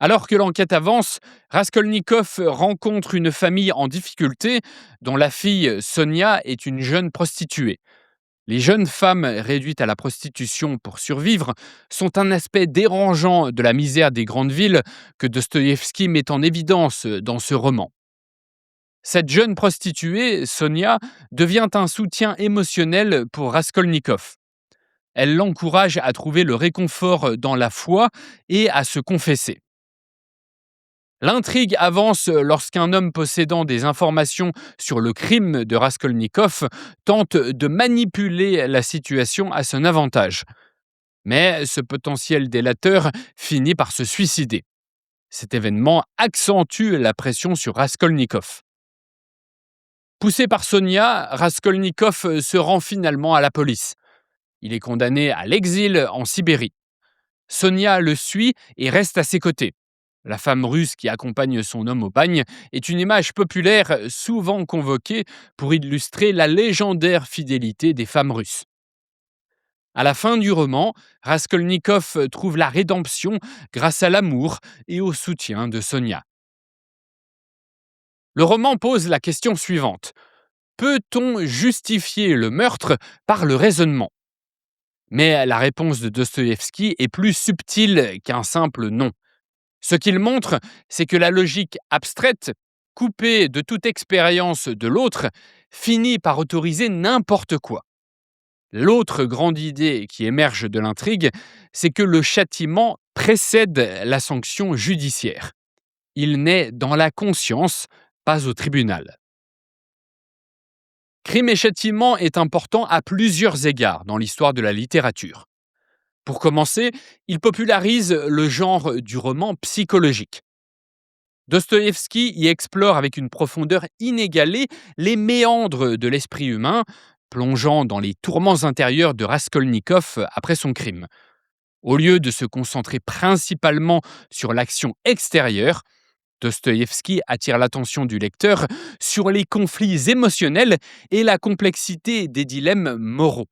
Alors que l'enquête avance, Raskolnikov rencontre une famille en difficulté dont la fille Sonia est une jeune prostituée. Les jeunes femmes réduites à la prostitution pour survivre sont un aspect dérangeant de la misère des grandes villes que Dostoïevski met en évidence dans ce roman. Cette jeune prostituée, Sonia, devient un soutien émotionnel pour Raskolnikov. Elle l'encourage à trouver le réconfort dans la foi et à se confesser. L'intrigue avance lorsqu'un homme possédant des informations sur le crime de Raskolnikov tente de manipuler la situation à son avantage. Mais ce potentiel délateur finit par se suicider. Cet événement accentue la pression sur Raskolnikov. Poussé par Sonia, Raskolnikov se rend finalement à la police. Il est condamné à l'exil en Sibérie. Sonia le suit et reste à ses côtés. La femme russe qui accompagne son homme au bagne est une image populaire souvent convoquée pour illustrer la légendaire fidélité des femmes russes. À la fin du roman, Raskolnikov trouve la rédemption grâce à l'amour et au soutien de Sonia. Le roman pose la question suivante. Peut-on justifier le meurtre par le raisonnement ? Mais la réponse de Dostoïevski est plus subtile qu'un simple non. Ce qu'il montre, c'est que la logique abstraite, coupée de toute expérience de l'autre, finit par autoriser n'importe quoi. L'autre grande idée qui émerge de l'intrigue, c'est que le châtiment précède la sanction judiciaire. Il naît dans la conscience, pas au tribunal. Crime et châtiment est important à plusieurs égards dans l'histoire de la littérature. Pour commencer, il popularise le genre du roman psychologique. Dostoïevski y explore avec une profondeur inégalée les méandres de l'esprit humain, plongeant dans les tourments intérieurs de Raskolnikov après son crime. Au lieu de se concentrer principalement sur l'action extérieure, Dostoïevski attire l'attention du lecteur sur les conflits émotionnels et la complexité des dilemmes moraux.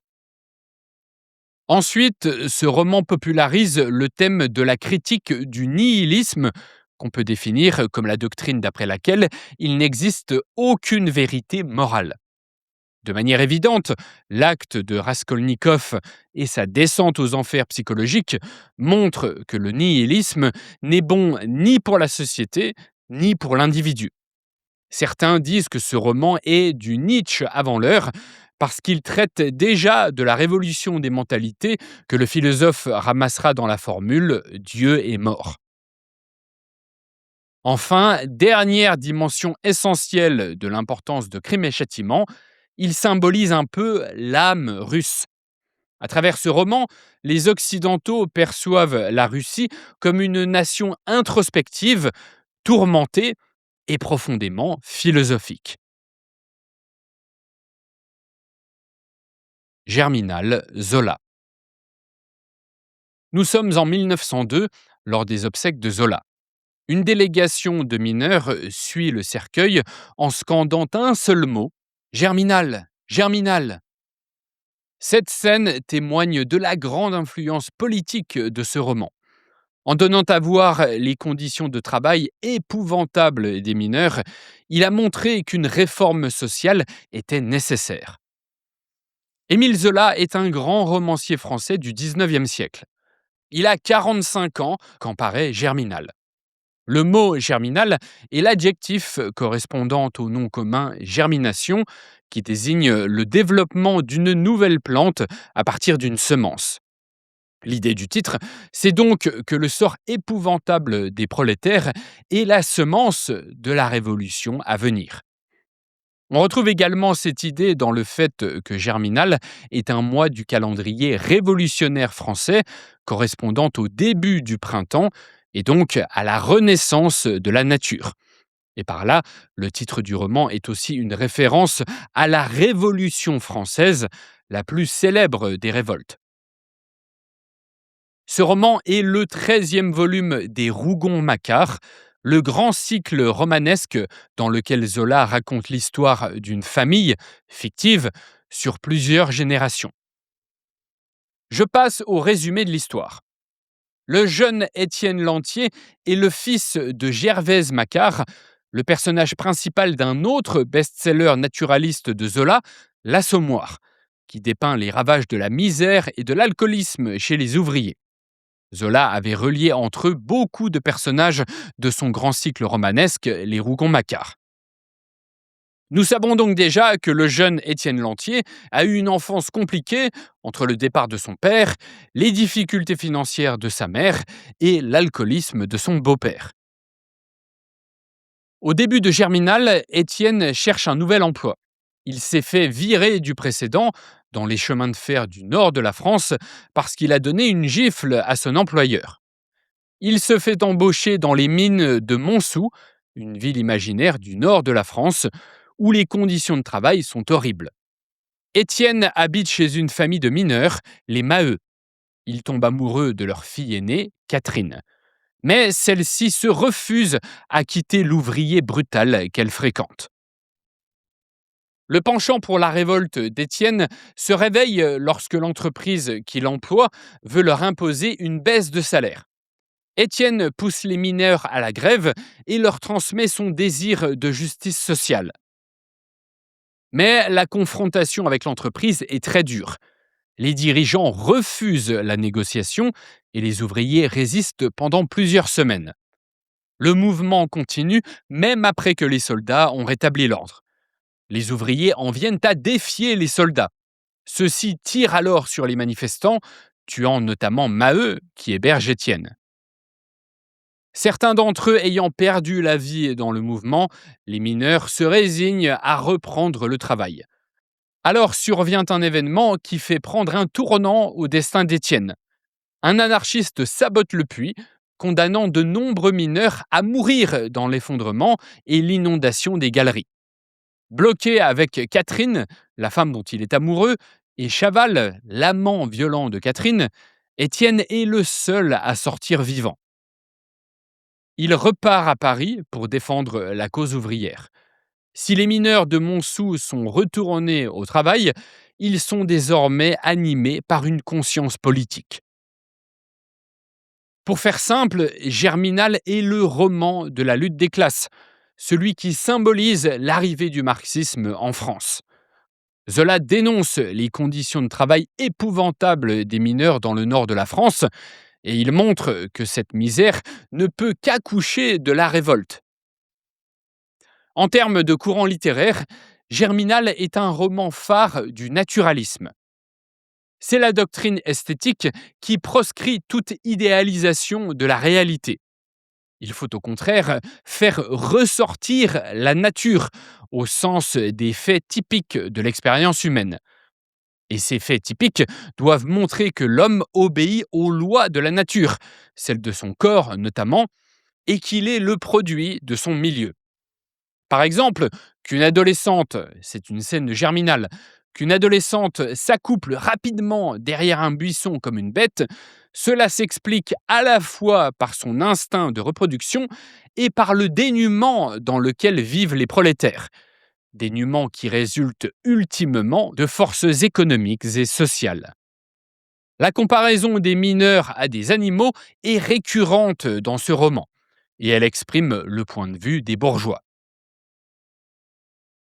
Ensuite, ce roman popularise le thème de la critique du nihilisme, qu'on peut définir comme la doctrine d'après laquelle il n'existe aucune vérité morale. De manière évidente, l'acte de Raskolnikov et sa descente aux enfers psychologiques montrent que le nihilisme n'est bon ni pour la société, ni pour l'individu. Certains disent que ce roman est du Nietzsche avant l'heure, parce qu'il traite déjà de la révolution des mentalités que le philosophe ramassera dans la formule « Dieu est mort ». Enfin, dernière dimension essentielle de l'importance de Crime et Châtiment, il symbolise un peu l'âme russe. À travers ce roman, les Occidentaux perçoivent la Russie comme une nation introspective, tourmentée et profondément philosophique. Germinal, Zola. Nous sommes en 1902, lors des obsèques de Zola. Une délégation de mineurs suit le cercueil en scandant un seul mot: Germinal, Germinal. Cette scène témoigne de la grande influence politique de ce roman. En donnant à voir les conditions de travail épouvantables des mineurs, il a montré qu'une réforme sociale était nécessaire. Émile Zola est un grand romancier français du XIXe siècle. Il a 45 ans quand paraît Germinal. Le mot germinal est l'adjectif correspondant au nom commun germination, qui désigne le développement d'une nouvelle plante à partir d'une semence. L'idée du titre, c'est donc que le sort épouvantable des prolétaires est la semence de la révolution à venir. On retrouve également cette idée dans le fait que Germinal est un mois du calendrier révolutionnaire français, correspondant au début du printemps et donc à la renaissance de la nature. Et par là, le titre du roman est aussi une référence à la Révolution française, la plus célèbre des révoltes. Ce roman est le 13e volume des Rougon-Macquart, le grand cycle romanesque dans lequel Zola raconte l'histoire d'une famille fictive sur plusieurs générations. Je passe au résumé de l'histoire. Le jeune Étienne Lantier est le fils de Gervaise Macquart, le personnage principal d'un autre best-seller naturaliste de Zola, L'Assommoir, qui dépeint les ravages de la misère et de l'alcoolisme chez les ouvriers. Zola avait relié entre eux beaucoup de personnages de son grand cycle romanesque, les Rougon-Macquart. Nous savons donc déjà que le jeune Étienne Lantier a eu une enfance compliquée entre le départ de son père, les difficultés financières de sa mère et l'alcoolisme de son beau-père. Au début de Germinal, Étienne cherche un nouvel emploi. Il s'est fait virer du précédent dans les chemins de fer du nord de la France parce qu'il a donné une gifle à son employeur. Il se fait embaucher dans les mines de Montsou, une ville imaginaire du nord de la France, où les conditions de travail sont horribles. Étienne habite chez une famille de mineurs, les Maheu. Il tombe amoureux de leur fille aînée, Catherine. Mais celle-ci se refuse à quitter l'ouvrier brutal qu'elle fréquente. Le penchant pour la révolte d'Étienne se réveille lorsque l'entreprise qui l'emploie veut leur imposer une baisse de salaire. Étienne pousse les mineurs à la grève et leur transmet son désir de justice sociale. Mais la confrontation avec l'entreprise est très dure. Les dirigeants refusent la négociation et les ouvriers résistent pendant plusieurs semaines. Le mouvement continue même après que les soldats ont rétabli l'ordre. Les ouvriers en viennent à défier les soldats. Ceux-ci tirent alors sur les manifestants, tuant notamment Maheu qui héberge Étienne. Certains d'entre eux ayant perdu la vie dans le mouvement, les mineurs se résignent à reprendre le travail. Alors survient un événement qui fait prendre un tournant au destin d'Étienne. Un anarchiste sabote le puits, condamnant de nombreux mineurs à mourir dans l'effondrement et l'inondation des galeries. Bloqué avec Catherine, la femme dont il est amoureux, et Chaval, l'amant violent de Catherine, Étienne est le seul à sortir vivant. Il repart à Paris pour défendre la cause ouvrière. Si les mineurs de Montsou sont retournés au travail, ils sont désormais animés par une conscience politique. Pour faire simple, Germinal est le roman de la lutte des classes, celui qui symbolise l'arrivée du marxisme en France. Zola dénonce les conditions de travail épouvantables des mineurs dans le nord de la France et il montre que cette misère ne peut qu'accoucher de la révolte. En termes de courant littéraire, Germinal est un roman phare du naturalisme. C'est la doctrine esthétique qui proscrit toute idéalisation de la réalité. Il faut au contraire faire ressortir la nature au sens des faits typiques de l'expérience humaine. Et ces faits typiques doivent montrer que l'homme obéit aux lois de la nature, celles de son corps notamment, et qu'il est le produit de son milieu. Par exemple, qu'une adolescente, c'est une scène de Germinal, qu'une adolescente s'accouple rapidement derrière un buisson comme une bête, cela s'explique à la fois par son instinct de reproduction et par le dénuement dans lequel vivent les prolétaires. Dénuement qui résulte ultimement de forces économiques et sociales. La comparaison des mineurs à des animaux est récurrente dans ce roman, et elle exprime le point de vue des bourgeois.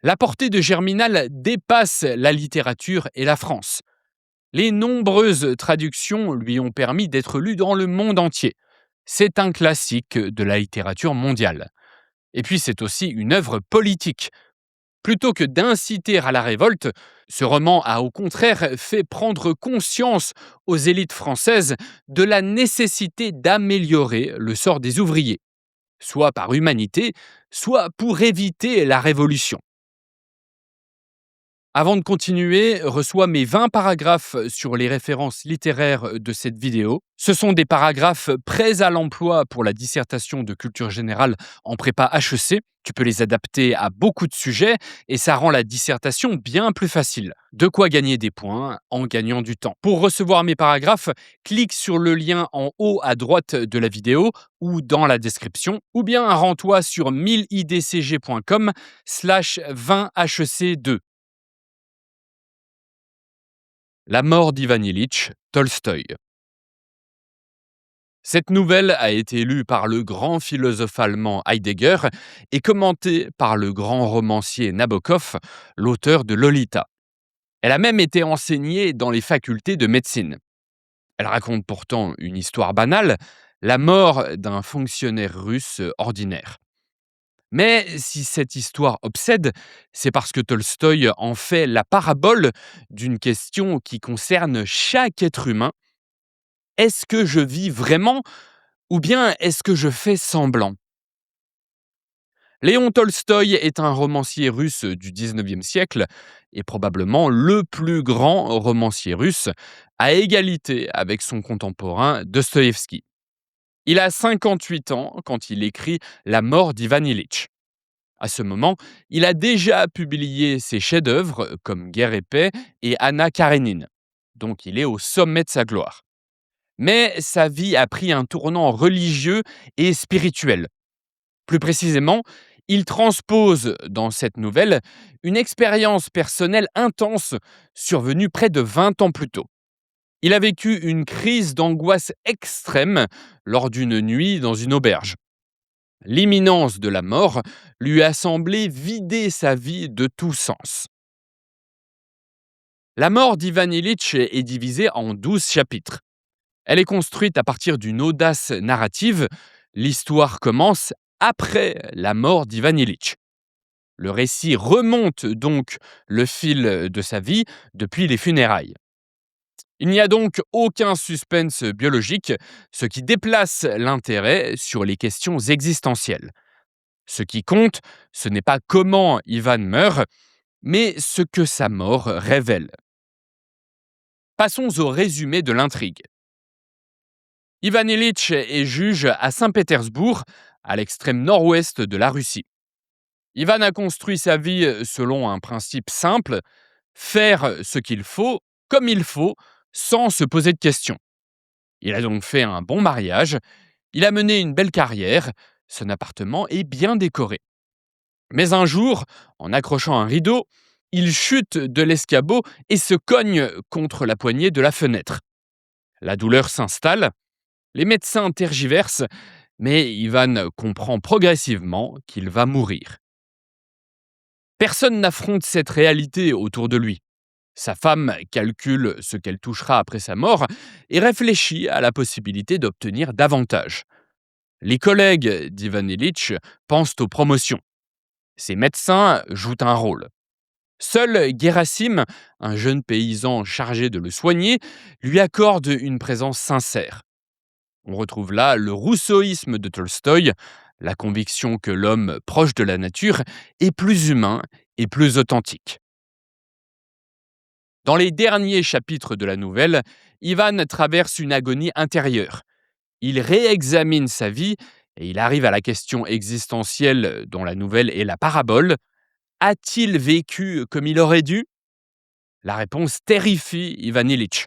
La portée de Germinal dépasse la littérature et la France. Les nombreuses traductions lui ont permis d'être lu dans le monde entier. C'est un classique de la littérature mondiale. Et puis c'est aussi une œuvre politique. Plutôt que d'inciter à la révolte, ce roman a au contraire fait prendre conscience aux élites françaises de la nécessité d'améliorer le sort des ouvriers, soit par humanité, soit pour éviter la révolution. Avant de continuer, reçois mes 20 paragraphes sur les références littéraires de cette vidéo. Ce sont des paragraphes prêts à l'emploi pour la dissertation de culture générale en prépa HEC. Tu peux les adapter à beaucoup de sujets et ça rend la dissertation bien plus facile. De quoi gagner des points en gagnant du temps. Pour recevoir mes paragraphes, clique sur le lien en haut à droite de la vidéo ou dans la description, ou bien rends-toi sur 1000idcg.com/20hec2. La mort d'Ivan Ilitch Tolstoï. Cette nouvelle a été lue par le grand philosophe allemand Heidegger et commentée par le grand romancier Nabokov, l'auteur de Lolita. Elle a même été enseignée dans les facultés de médecine. Elle raconte pourtant une histoire banale, la mort d'un fonctionnaire russe ordinaire. Mais si cette histoire obsède, c'est parce que Tolstoï en fait la parabole d'une question qui concerne chaque être humain. Est-ce que je vis vraiment ou bien est-ce que je fais semblant? Léon Tolstoï est un romancier russe du 19e siècle et probablement le plus grand romancier russe, à égalité avec son contemporain Dostoïevski. Il a 58 ans quand il écrit La mort d'Ivan Ilitch. À ce moment, il a déjà publié ses chefs-d'œuvre comme Guerre et paix et Anna Karénine. Donc il est au sommet de sa gloire. Mais sa vie a pris un tournant religieux et spirituel. Plus précisément, il transpose dans cette nouvelle une expérience personnelle intense survenue près de 20 ans plus tôt. Il a vécu une crise d'angoisse extrême lors d'une nuit dans une auberge. L'imminence de la mort lui a semblé vider sa vie de tout sens. La mort d'Ivan Ilitch est divisée en 12 chapitres. Elle est construite à partir d'une audace narrative. L'histoire commence après la mort d'Ivan Ilitch. Le récit remonte donc le fil de sa vie depuis les funérailles. Il n'y a donc aucun suspense biologique, ce qui déplace l'intérêt sur les questions existentielles. Ce qui compte, ce n'est pas comment Ivan meurt, mais ce que sa mort révèle. Passons au résumé de l'intrigue. Ivan Ilitch est juge à Saint-Pétersbourg, à l'extrême nord-ouest de la Russie. Ivan a construit sa vie selon un principe simple, faire ce qu'il faut, comme il faut, sans se poser de questions. Il a donc fait un bon mariage, il a mené une belle carrière, son appartement est bien décoré. Mais un jour, en accrochant un rideau, il chute de l'escabeau et se cogne contre la poignée de la fenêtre. La douleur s'installe, les médecins tergiversent, mais Ivan comprend progressivement qu'il va mourir. Personne n'affronte cette réalité autour de lui. Sa femme calcule ce qu'elle touchera après sa mort et réfléchit à la possibilité d'obtenir davantage. Les collègues d'Ivan Ilitch pensent aux promotions. Ses médecins jouent un rôle. Seul Gerasim, un jeune paysan chargé de le soigner, lui accorde une présence sincère. On retrouve là le rousseauisme de Tolstoï, la conviction que l'homme proche de la nature est plus humain et plus authentique. Dans les derniers chapitres de la nouvelle, Ivan traverse une agonie intérieure. Il réexamine sa vie et il arrive à la question existentielle dont la nouvelle est la parabole. A-t-il vécu comme il aurait dû? La réponse terrifie Ivan Ilitch.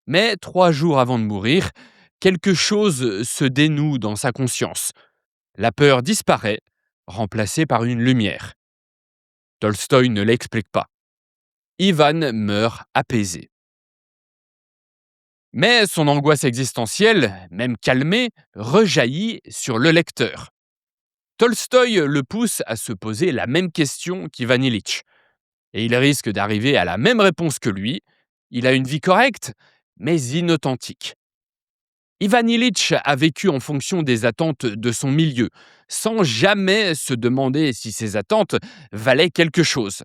Mais 3 jours avant de mourir, quelque chose se dénoue dans sa conscience. La peur disparaît, remplacée par une lumière. Tolstoï ne l'explique pas. Ivan meurt apaisé. Mais son angoisse existentielle, même calmée, rejaillit sur le lecteur. Tolstoï le pousse à se poser la même question qu'Ivan Ilitch. Et il risque d'arriver à la même réponse que lui. Il a une vie correcte, mais inauthentique. Ivan Ilitch a vécu en fonction des attentes de son milieu, sans jamais se demander si ces attentes valaient quelque chose.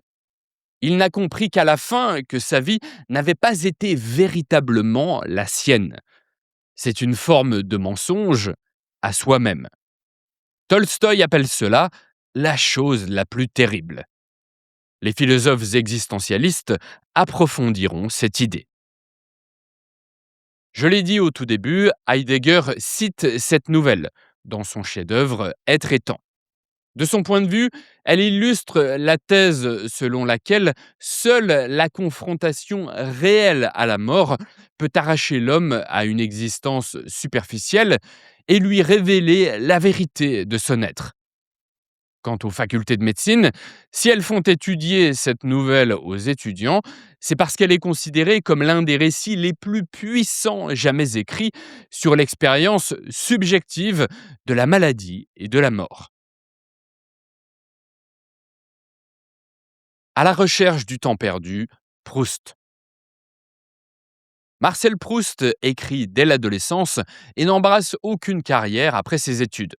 Il n'a compris qu'à la fin que sa vie n'avait pas été véritablement la sienne. C'est une forme de mensonge à soi-même. Tolstoï appelle cela la chose la plus terrible. Les philosophes existentialistes approfondiront cette idée. Je l'ai dit au tout début, Heidegger cite cette nouvelle dans son chef-d'œuvre Être et temps. De son point de vue, elle illustre la thèse selon laquelle seule la confrontation réelle à la mort peut arracher l'homme à une existence superficielle et lui révéler la vérité de son être. Quant aux facultés de médecine, si elles font étudier cette nouvelle aux étudiants, c'est parce qu'elle est considérée comme l'un des récits les plus puissants jamais écrits sur l'expérience subjective de la maladie et de la mort. À la recherche du temps perdu, Proust. Marcel Proust écrit dès l'adolescence et n'embrasse aucune carrière après ses études.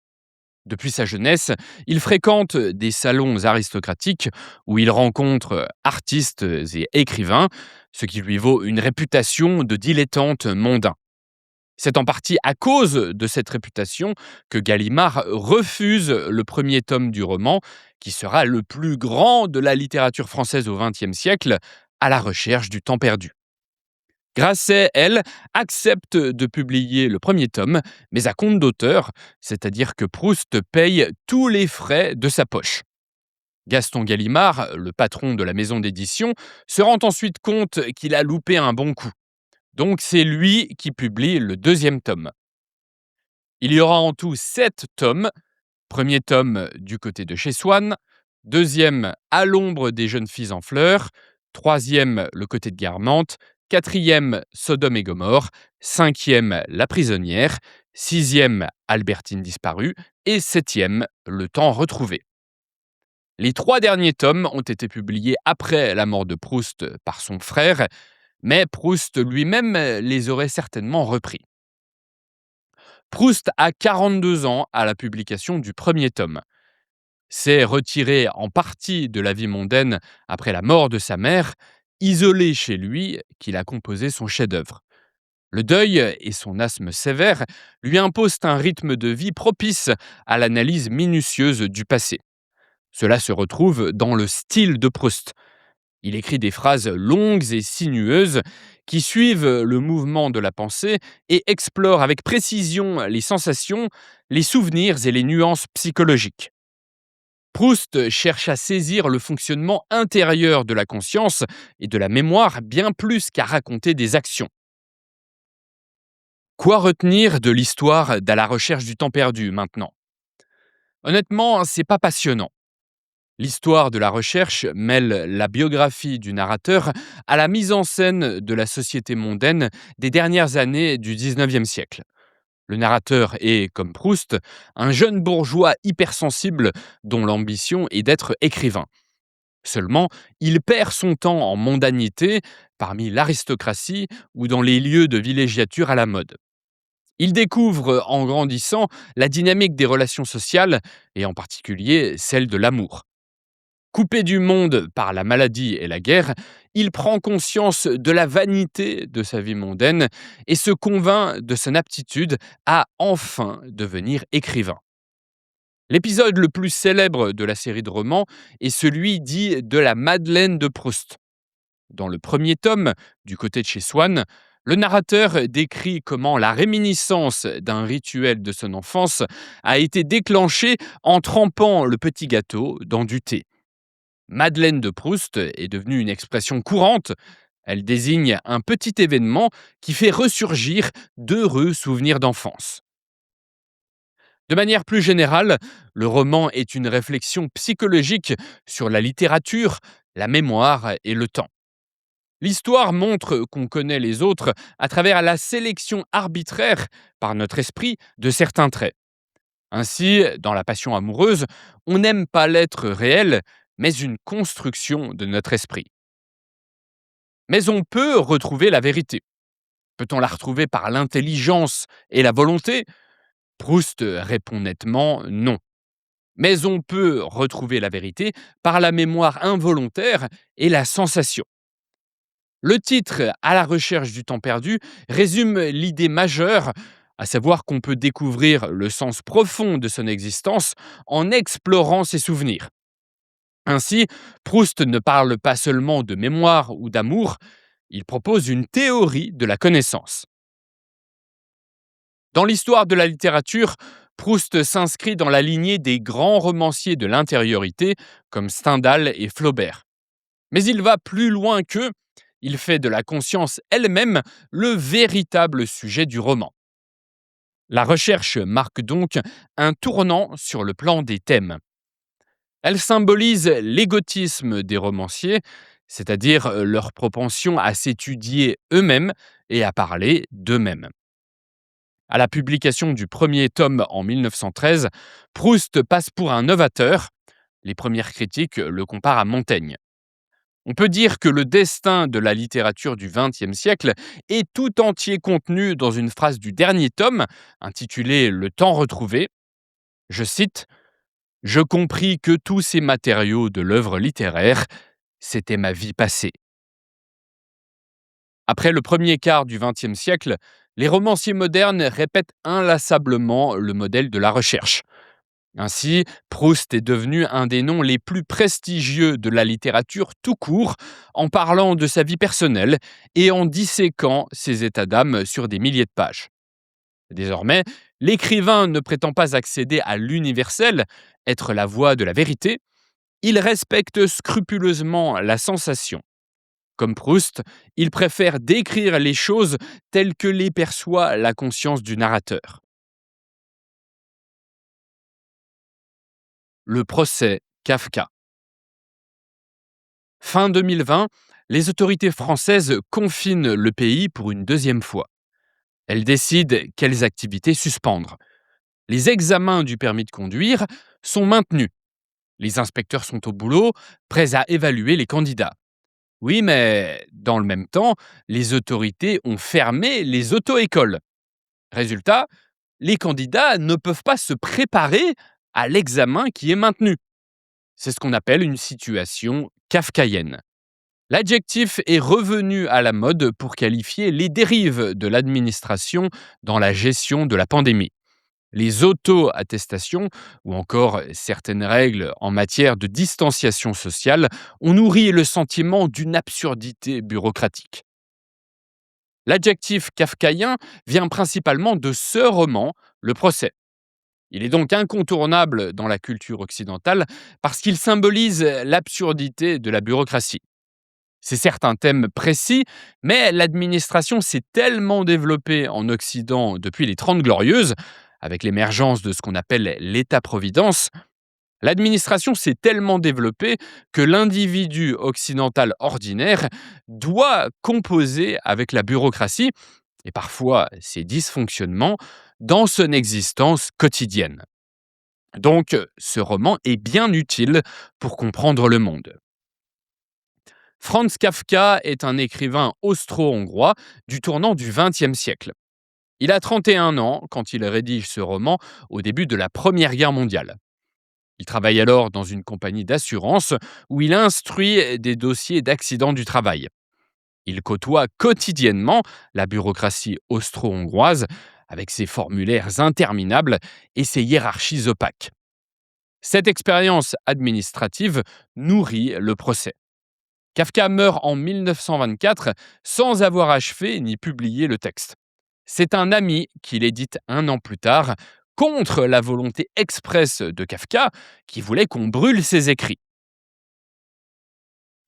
Depuis sa jeunesse, il fréquente des salons aristocratiques où il rencontre artistes et écrivains, ce qui lui vaut une réputation de dilettante mondain. C'est en partie à cause de cette réputation que Gallimard refuse le premier tome du roman, qui sera le plus grand de la littérature française au XXe siècle, À la recherche du temps perdu. Grasset, elle, accepte de publier le premier tome, mais à compte d'auteur, c'est-à-dire que Proust paye tous les frais de sa poche. Gaston Gallimard, le patron de la maison d'édition, se rend ensuite compte qu'il a loupé un bon coup. Donc c'est lui qui publie le deuxième tome. Il y aura en tout 7 tomes. Premier tome du côté de chez Swann, deuxième À l'ombre des jeunes filles en fleurs, troisième Le côté de Guermantes, quatrième Sodome et Gomorrhe, cinquième La prisonnière, sixième Albertine disparue et septième Le temps retrouvé. Les 3 derniers tomes ont été publiés après la mort de Proust par son frère, mais Proust lui-même les aurait certainement repris. Proust a 42 ans à la publication du premier tome. S'est retiré en partie de la vie mondaine après la mort de sa mère, isolé chez lui, qu'il a composé son chef-d'œuvre. Le deuil et son asthme sévère lui imposent un rythme de vie propice à l'analyse minutieuse du passé. Cela se retrouve dans le style de Proust. Il écrit des phrases longues et sinueuses qui suivent le mouvement de la pensée et explorent avec précision les sensations, les souvenirs et les nuances psychologiques. Proust cherche à saisir le fonctionnement intérieur de la conscience et de la mémoire bien plus qu'à raconter des actions. Quoi retenir de l'histoire d'À la recherche du temps perdu maintenant? Honnêtement, c'est pas passionnant. L'histoire de la recherche mêle la biographie du narrateur à la mise en scène de la société mondaine des dernières années du XIXe siècle. Le narrateur est, comme Proust, un jeune bourgeois hypersensible dont l'ambition est d'être écrivain. Seulement, il perd son temps en mondanité, parmi l'aristocratie ou dans les lieux de villégiature à la mode. Il découvre, en grandissant, la dynamique des relations sociales, et en particulier celle de l'amour. Coupé du monde par la maladie et la guerre, il prend conscience de la vanité de sa vie mondaine et se convainc de son aptitude à enfin devenir écrivain. L'épisode le plus célèbre de la série de romans est celui dit de la Madeleine de Proust. Dans le premier tome, du côté de chez Swann, le narrateur décrit comment la réminiscence d'un rituel de son enfance a été déclenchée en trempant le petit gâteau dans du thé. Madeleine de Proust est devenue une expression courante. Elle désigne un petit événement qui fait ressurgir d'heureux souvenirs d'enfance. De manière plus générale, le roman est une réflexion psychologique sur la littérature, la mémoire et le temps. L'histoire montre qu'on connaît les autres à travers la sélection arbitraire par notre esprit de certains traits. Ainsi, dans la passion amoureuse, on n'aime pas l'être réel, mais une construction de notre esprit. Mais on peut retrouver la vérité. Peut-on la retrouver par l'intelligence et la volonté? Proust répond nettement non. Mais on peut retrouver la vérité par la mémoire involontaire et la sensation. Le titre « À la recherche du temps perdu » résume l'idée majeure, à savoir qu'on peut découvrir le sens profond de son existence en explorant ses souvenirs. Ainsi, Proust ne parle pas seulement de mémoire ou d'amour, il propose une théorie de la connaissance. Dans l'histoire de la littérature, Proust s'inscrit dans la lignée des grands romanciers de l'intériorité comme Stendhal et Flaubert. Mais il va plus loin qu'eux, il fait de la conscience elle-même le véritable sujet du roman. La recherche marque donc un tournant sur le plan des thèmes. Elle symbolise l'égotisme des romanciers, c'est-à-dire leur propension à s'étudier eux-mêmes et à parler d'eux-mêmes. À la publication du premier tome en 1913, Proust passe pour un novateur. Les premières critiques le comparent à Montaigne. On peut dire que le destin de la littérature du XXe siècle est tout entier contenu dans une phrase du dernier tome, intitulée Le temps retrouvé. Je cite: Je compris que tous ces matériaux de l'œuvre littéraire, c'était ma vie passée. Après le premier quart du XXe siècle, les romanciers modernes répètent inlassablement le modèle de la recherche. Ainsi, Proust est devenu un des noms les plus prestigieux de la littérature tout court, en parlant de sa vie personnelle et en disséquant ses états d'âme sur des milliers de pages. Désormais, l'écrivain ne prétend pas accéder à l'universel, être la voix de la vérité. Il respecte scrupuleusement la sensation. Comme Proust, il préfère décrire les choses telles que les perçoit la conscience du narrateur. Le procès Kafka. Fin 2020, les autorités françaises confinent le pays pour une deuxième fois. Elles décident quelles activités suspendre. Les examens du permis de conduire sont maintenus. Les inspecteurs sont au boulot, prêts à évaluer les candidats. Oui, mais dans le même temps, les autorités ont fermé les auto-écoles. Résultat, les candidats ne peuvent pas se préparer à l'examen qui est maintenu. C'est ce qu'on appelle une situation kafkaïenne. L'adjectif est revenu à la mode pour qualifier les dérives de l'administration dans la gestion de la pandémie. Les auto-attestations ou encore certaines règles en matière de distanciation sociale ont nourri le sentiment d'une absurdité bureaucratique. L'adjectif kafkaïen vient principalement de ce roman, Le procès. Il est donc incontournable dans la culture occidentale parce qu'il symbolise l'absurdité de la bureaucratie. C'est certes un thème précis, mais l'administration s'est tellement développée en Occident depuis les Trente Glorieuses, avec l'émergence de ce qu'on appelle l'État-providence, l'administration s'est tellement développée que l'individu occidental ordinaire doit composer avec la bureaucratie, et parfois ses dysfonctionnements, dans son existence quotidienne. Donc, ce roman est bien utile pour comprendre le monde. Franz Kafka est un écrivain austro-hongrois du tournant du XXe siècle. Il a 31 ans quand il rédige ce roman au début de la Première Guerre mondiale. Il travaille alors dans une compagnie d'assurance où il instruit des dossiers d'accidents du travail. Il côtoie quotidiennement la bureaucratie austro-hongroise avec ses formulaires interminables et ses hiérarchies opaques. Cette expérience administrative nourrit le procès. Kafka meurt en 1924 sans avoir achevé ni publié le texte. C'est un ami qui l'édite un an plus tard, contre la volonté expresse de Kafka, qui voulait qu'on brûle ses écrits.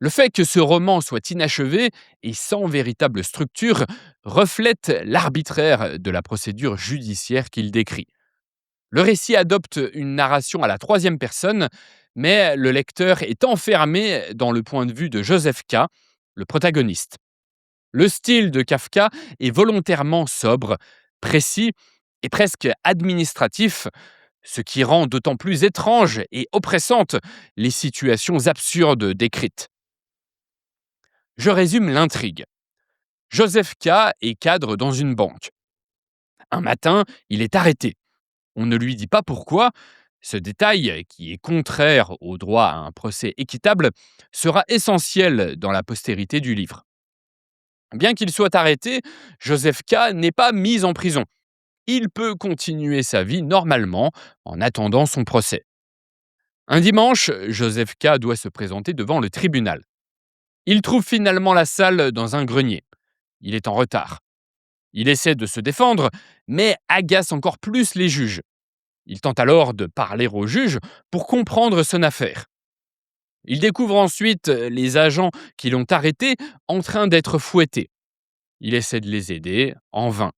Le fait que ce roman soit inachevé et sans véritable structure reflète l'arbitraire de la procédure judiciaire qu'il décrit. Le récit adopte une narration à la troisième personne, mais le lecteur est enfermé dans le point de vue de Joseph K., le protagoniste. Le style de Kafka est volontairement sobre, précis et presque administratif, ce qui rend d'autant plus étranges et oppressantes les situations absurdes décrites. Je résume l'intrigue. Joseph K. est cadre dans une banque. Un matin, il est arrêté. On ne lui dit pas pourquoi. Ce détail, qui est contraire au droit à un procès équitable, sera essentiel dans la postérité du livre. Bien qu'il soit arrêté, Joseph K. n'est pas mis en prison. Il peut continuer sa vie normalement en attendant son procès. Un dimanche, Joseph K. doit se présenter devant le tribunal. Il trouve finalement la salle dans un grenier. Il est en retard. Il essaie de se défendre, mais agace encore plus les juges. Il tente alors de parler aux juges pour comprendre son affaire. Il découvre ensuite les agents qui l'ont arrêté en train d'être fouettés. Il essaie de les aider, en vain.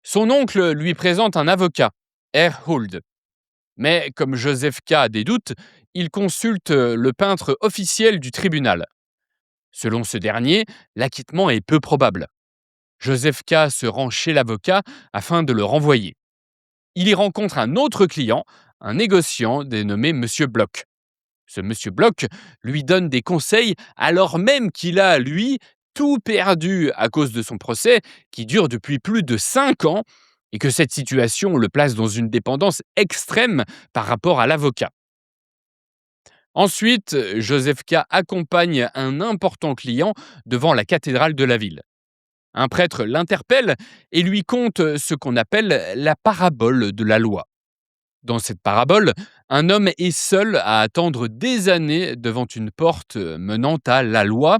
Son oncle lui présente un avocat, Herr Huld. Mais comme Joseph K. a des doutes, il consulte le peintre officiel du tribunal. Selon ce dernier, l'acquittement est peu probable. Joseph K. se rend chez l'avocat afin de le renvoyer. Il y rencontre un autre client, un négociant dénommé Monsieur Bloch. Ce Monsieur Bloch lui donne des conseils alors même qu'il a, lui, tout perdu à cause de son procès qui dure depuis plus de 5 ans et que cette situation le place dans une dépendance extrême par rapport à l'avocat. Ensuite, Joseph K. accompagne un important client devant la cathédrale de la ville. Un prêtre l'interpelle et lui conte ce qu'on appelle la parabole de la loi. Dans cette parabole, un homme est seul à attendre des années devant une porte menant à la loi,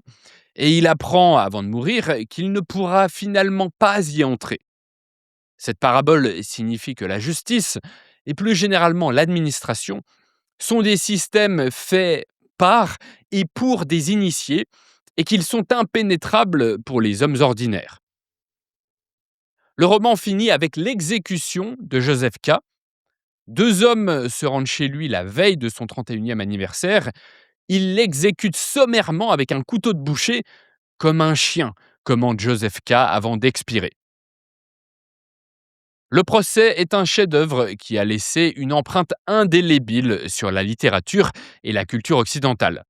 et il apprend avant de mourir qu'il ne pourra finalement pas y entrer. Cette parabole signifie que la justice, et plus généralement l'administration, sont des systèmes faits par et pour des initiés, et qu'ils sont impénétrables pour les hommes ordinaires. Le roman finit avec l'exécution de Joseph K. 2 hommes se rendent chez lui la veille de son 31e anniversaire. Ils l'exécutent sommairement avec un couteau de boucher, comme un chien, commande Joseph K. avant d'expirer. Le procès est un chef-d'œuvre qui a laissé une empreinte indélébile sur la littérature et la culture occidentale.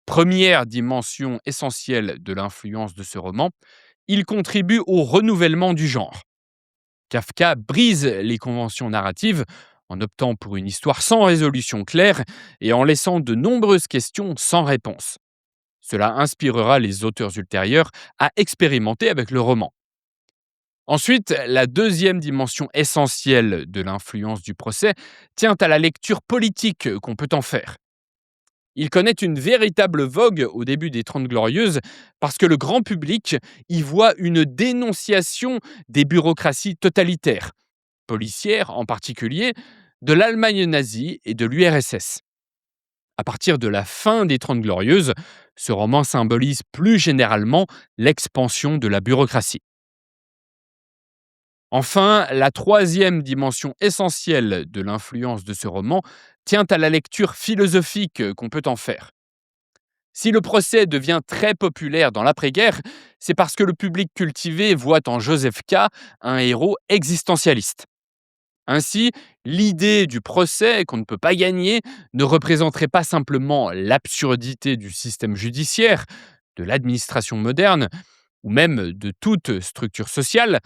Première dimension essentielle de l'influence de ce roman, il contribue au renouvellement du genre. Kafka brise les conventions narratives en optant pour une histoire sans résolution claire et en laissant de nombreuses questions sans réponse. Cela inspirera les auteurs ultérieurs à expérimenter avec le roman. Ensuite, la deuxième dimension essentielle de l'influence du procès tient à la lecture politique qu'on peut en faire. Il connaît une véritable vogue au début des Trente Glorieuses parce que le grand public y voit une dénonciation des bureaucraties totalitaires, policières en particulier, de l'Allemagne nazie et de l'URSS. À partir de la fin des Trente Glorieuses, ce roman symbolise plus généralement l'expansion de la bureaucratie. Enfin, la troisième dimension essentielle de l'influence de ce roman tient à la lecture philosophique qu'on peut en faire. Si le procès devient très populaire dans l'après-guerre, c'est parce que le public cultivé voit en Joseph K. un héros existentialiste. Ainsi, l'idée du procès qu'on ne peut pas gagner ne représenterait pas simplement l'absurdité du système judiciaire, de l'administration moderne, ou même de toute structure sociale,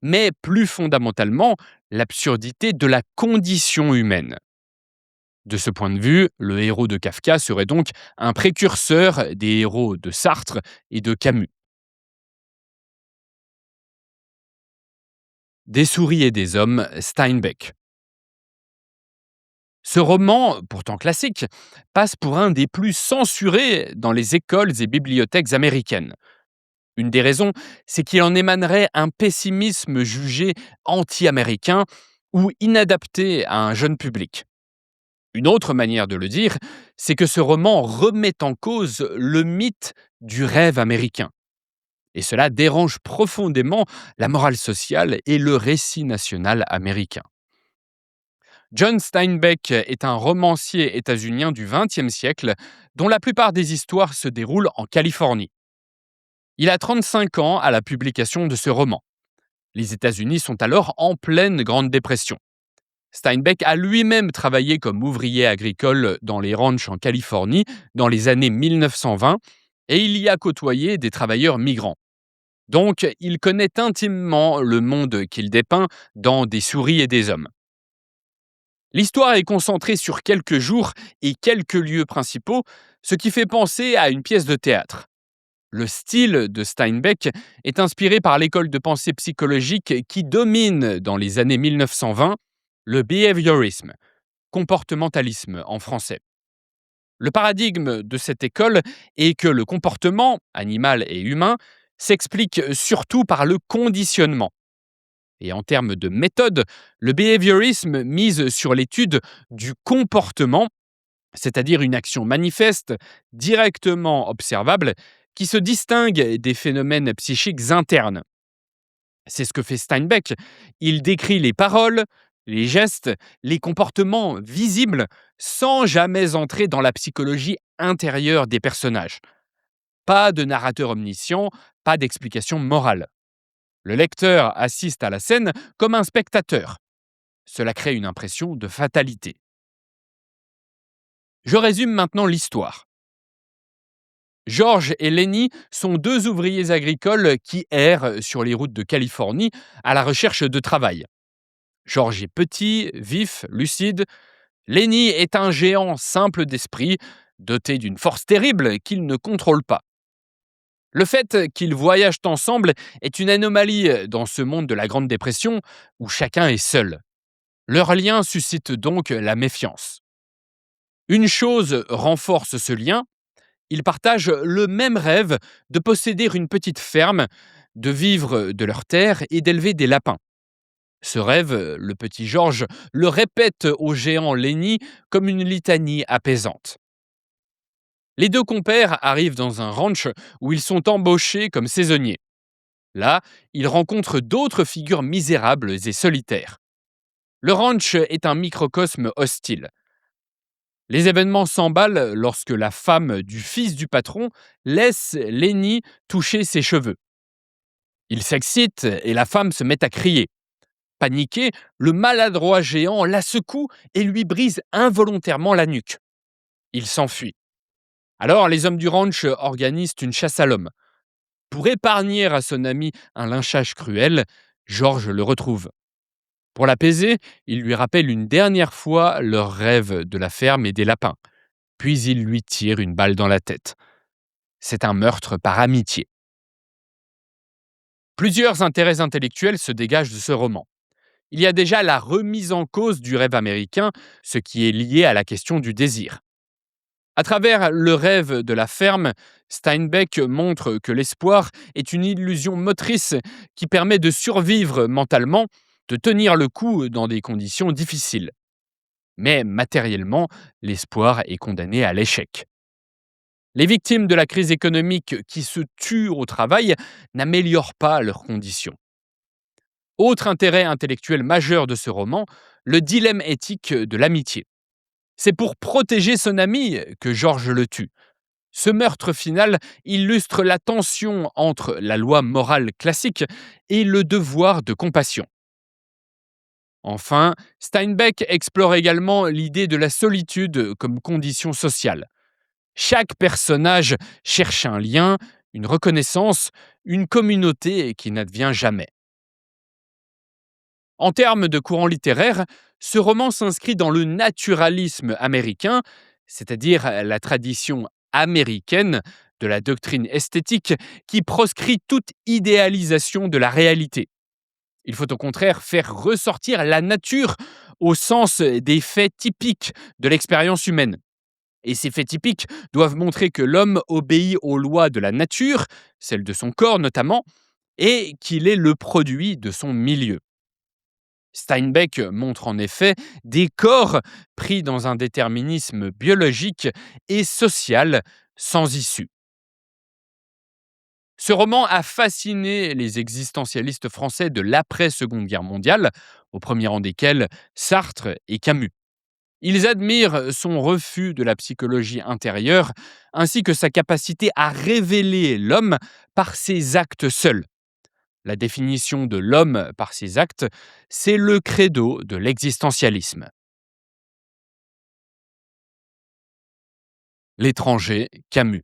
mais plus fondamentalement l'absurdité de la condition humaine. De ce point de vue, le héros de Kafka serait donc un précurseur des héros de Sartre et de Camus. Des souris et des hommes, Steinbeck. Ce roman, pourtant classique, passe pour un des plus censurés dans les écoles et bibliothèques américaines. Une des raisons, c'est qu'il en émanerait un pessimisme jugé anti-américain ou inadapté à un jeune public. Une autre manière de le dire, c'est que ce roman remet en cause le mythe du rêve américain. Et cela dérange profondément la morale sociale et le récit national américain. John Steinbeck est un romancier états-unien du XXe siècle dont la plupart des histoires se déroulent en Californie. Il a 35 ans à la publication de ce roman. Les États-Unis sont alors en pleine Grande Dépression. Steinbeck a lui-même travaillé comme ouvrier agricole dans les ranchs en Californie dans les années 1920 et il y a côtoyé des travailleurs migrants. Donc, il connaît intimement le monde qu'il dépeint dans Des souris et des hommes. L'histoire est concentrée sur quelques jours et quelques lieux principaux, ce qui fait penser à une pièce de théâtre. Le style de Steinbeck est inspiré par l'école de pensée psychologique qui domine dans les années 1920, le behaviorisme, comportementalisme en français. Le paradigme de cette école est que le comportement, animal et humain, s'explique surtout par le conditionnement. Et en termes de méthode, le behaviorisme mise sur l'étude du comportement, c'est-à-dire une action manifeste, directement observable, qui se distingue des phénomènes psychiques internes. C'est ce que fait Steinbeck. Il décrit les paroles, les gestes, les comportements visibles sans jamais entrer dans la psychologie intérieure des personnages. Pas de narrateur omniscient, pas d'explication morale. Le lecteur assiste à la scène comme un spectateur. Cela crée une impression de fatalité. Je résume maintenant l'histoire. George et Lenny sont deux ouvriers agricoles qui errent sur les routes de Californie à la recherche de travail. George est petit, vif, lucide. Lenny est un géant simple d'esprit, doté d'une force terrible qu'il ne contrôle pas. Le fait qu'ils voyagent ensemble est une anomalie dans ce monde de la Grande Dépression où chacun est seul. Leur lien suscite donc la méfiance. Une chose renforce ce lien, ils partagent le même rêve de posséder une petite ferme, de vivre de leurs terres et d'élever des lapins. Ce rêve, le petit George le répète au géant Lenny comme une litanie apaisante. Les deux compères arrivent dans un ranch où ils sont embauchés comme saisonniers. Là, ils rencontrent d'autres figures misérables et solitaires. Le ranch est un microcosme hostile. Les événements s'emballent lorsque la femme du fils du patron laisse Lenny toucher ses cheveux. Il s'excite et la femme se met à crier. Paniqué, le maladroit géant la secoue et lui brise involontairement la nuque. Il s'enfuit. Alors les hommes du ranch organisent une chasse à l'homme. Pour épargner à son ami un lynchage cruel, George le retrouve. Pour l'apaiser, il lui rappelle une dernière fois leur rêve de la ferme et des lapins. Puis il lui tire une balle dans la tête. C'est un meurtre par amitié. Plusieurs intérêts intellectuels se dégagent de ce roman. Il y a déjà la remise en cause du rêve américain, ce qui est lié à la question du désir. À travers le rêve de la ferme, Steinbeck montre que l'espoir est une illusion motrice qui permet de survivre mentalement, de tenir le coup dans des conditions difficiles. Mais matériellement, l'espoir est condamné à l'échec. Les victimes de la crise économique qui se tuent au travail n'améliorent pas leurs conditions. Autre intérêt intellectuel majeur de ce roman, le dilemme éthique de l'amitié. C'est pour protéger son ami que George le tue. Ce meurtre final illustre la tension entre la loi morale classique et le devoir de compassion. Enfin, Steinbeck explore également l'idée de la solitude comme condition sociale. Chaque personnage cherche un lien, une reconnaissance, une communauté qui n'advient jamais. En termes de courant littéraire, ce roman s'inscrit dans le naturalisme américain, c'est-à-dire la tradition américaine de la doctrine esthétique qui proscrit toute idéalisation de la réalité. Il faut au contraire faire ressortir la nature au sens des faits typiques de l'expérience humaine. Et ces faits typiques doivent montrer que l'homme obéit aux lois de la nature, celles de son corps notamment, et qu'il est le produit de son milieu. Steinbeck montre en effet des corps pris dans un déterminisme biologique et social sans issue. Ce roman a fasciné les existentialistes français de l'après-Seconde Guerre mondiale, au premier rang desquels Sartre et Camus. Ils admirent son refus de la psychologie intérieure, ainsi que sa capacité à révéler l'homme par ses actes seuls. La définition de l'homme par ses actes, c'est le credo de l'existentialisme. L'étranger, Camus.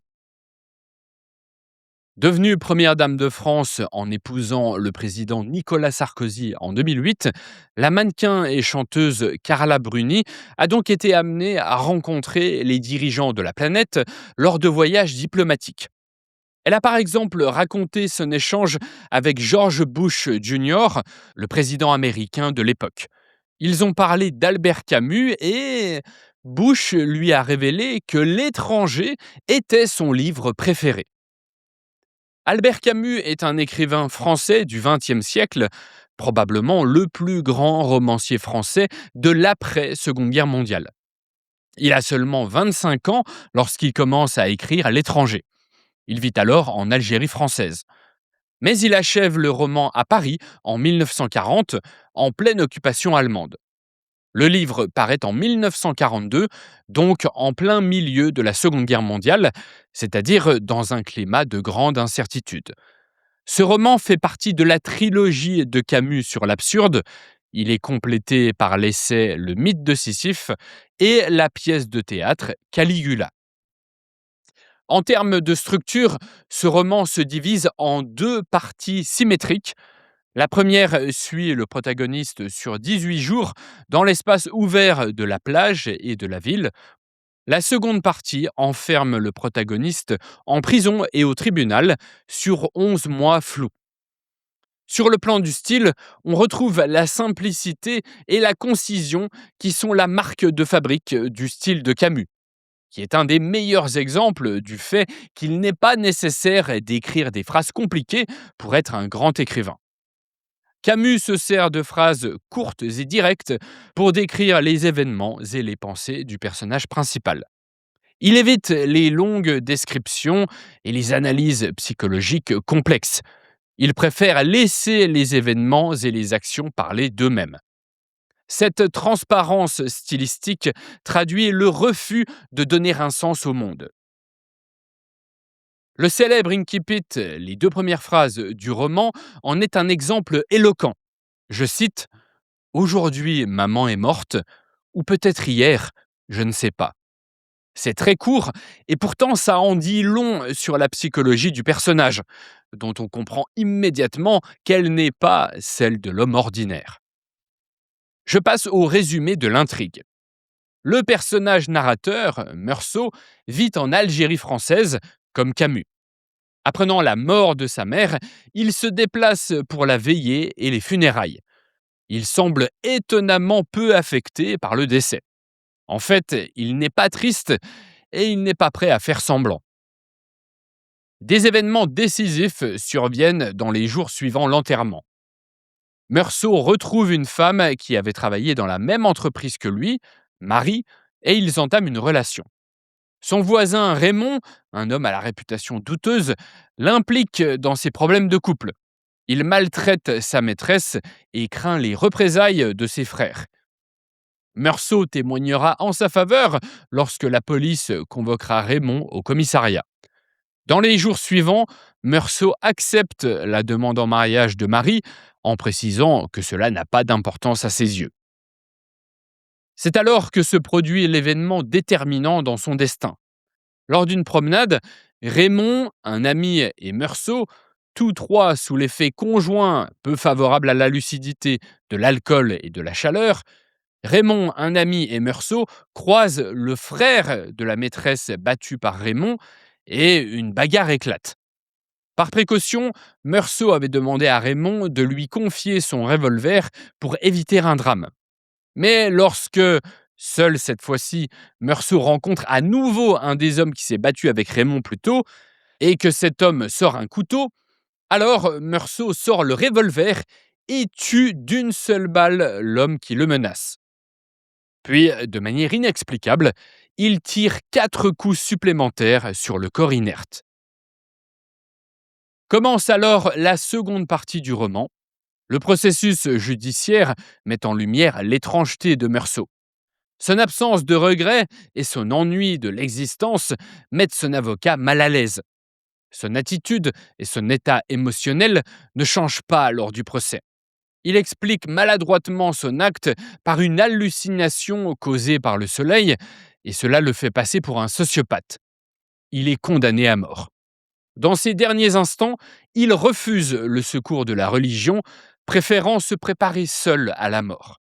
Devenue première dame de France en épousant le président Nicolas Sarkozy en 2008, la mannequin et chanteuse Carla Bruni a donc été amenée à rencontrer les dirigeants de la planète lors de voyages diplomatiques. Elle a par exemple raconté son échange avec George Bush Jr., le président américain de l'époque. Ils ont parlé d'Albert Camus et Bush lui a révélé que L'étranger était son livre préféré. Albert Camus est un écrivain français du XXe siècle, probablement le plus grand romancier français de l'après-Seconde Guerre mondiale. Il a seulement 25 ans lorsqu'il commence à écrire à l'étranger. Il vit alors en Algérie française. Mais il achève le roman à Paris en 1940, en pleine occupation allemande. Le livre paraît en 1942, donc en plein milieu de la Seconde Guerre mondiale, c'est-à-dire dans un climat de grande incertitude. Ce roman fait partie de la trilogie de Camus sur l'absurde. Il est complété par l'essai Le mythe de Sisyphe et la pièce de théâtre Caligula. En termes de structure, ce roman se divise en deux parties symétriques. La première suit le protagoniste sur 18 jours dans l'espace ouvert de la plage et de la ville. La seconde partie enferme le protagoniste en prison et au tribunal sur 11 mois flous. Sur le plan du style, on retrouve la simplicité et la concision qui sont la marque de fabrique du style de Camus, qui est un des meilleurs exemples du fait qu'il n'est pas nécessaire d'écrire des phrases compliquées pour être un grand écrivain. Camus se sert de phrases courtes et directes pour décrire les événements et les pensées du personnage principal. Il évite les longues descriptions et les analyses psychologiques complexes. Il préfère laisser les événements et les actions parler d'eux-mêmes. Cette transparence stylistique traduit le refus de donner un sens au monde. Le célèbre Incipit, les deux premières phrases du roman, en est un exemple éloquent. Je cite Aujourd'hui, maman est morte, ou peut-être hier, je ne sais pas. C'est très court, et pourtant ça en dit long sur la psychologie du personnage, dont on comprend immédiatement qu'elle n'est pas celle de l'homme ordinaire. Je passe au résumé de l'intrigue. Le personnage narrateur, Meursault, vit en Algérie française, comme Camus. Apprenant la mort de sa mère, il se déplace pour la veillée et les funérailles. Il semble étonnamment peu affecté par le décès. En fait, il n'est pas triste et il n'est pas prêt à faire semblant. Des événements décisifs surviennent dans les jours suivant l'enterrement. Meursault retrouve une femme qui avait travaillé dans la même entreprise que lui, Marie, et ils entament une relation. Son voisin Raymond, un homme à la réputation douteuse, l'implique dans ses problèmes de couple. Il maltraite sa maîtresse et craint les représailles de ses frères. Meursault témoignera en sa faveur lorsque la police convoquera Raymond au commissariat. Dans les jours suivants, Meursault accepte la demande en mariage de Marie en précisant que cela n'a pas d'importance à ses yeux. C'est alors que se produit l'événement déterminant dans son destin. Lors d'une promenade, Raymond, un ami et Meursault, tous trois sous l'effet conjoint peu favorable à la lucidité de l'alcool et de la chaleur, Raymond, un ami et Meursault croisent le frère de la maîtresse battue par Raymond et une bagarre éclate. Par précaution, Meursault avait demandé à Raymond de lui confier son revolver pour éviter un drame. Mais lorsque, seul cette fois-ci, Meursault rencontre à nouveau un des hommes qui s'est battu avec Raymond plus tôt, et que cet homme sort un couteau, alors Meursault sort le revolver et tue d'une seule balle l'homme qui le menace. Puis, de manière inexplicable, il tire 4 coups supplémentaires sur le corps inerte. Commence alors la seconde partie du roman. Le processus judiciaire met en lumière l'étrangeté de Meursault. Son absence de regret et son ennui de l'existence mettent son avocat mal à l'aise. Son attitude et son état émotionnel ne changent pas lors du procès. Il explique maladroitement son acte par une hallucination causée par le soleil, et cela le fait passer pour un sociopathe. Il est condamné à mort. Dans ses derniers instants, il refuse le secours de la religion, préférant se préparer seul à la mort.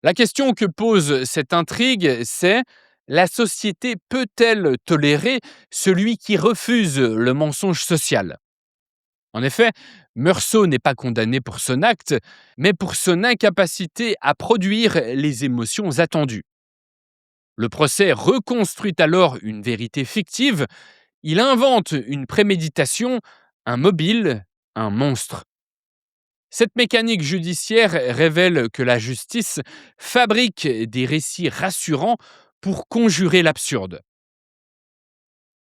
La question que pose cette intrigue, c'est: la société peut-elle tolérer celui qui refuse le mensonge social? En effet, Meursault n'est pas condamné pour son acte, mais pour son incapacité à produire les émotions attendues. Le procès reconstruit alors une vérité fictive. Il invente une préméditation, un mobile, un monstre. Cette mécanique judiciaire révèle que la justice fabrique des récits rassurants pour conjurer l'absurde.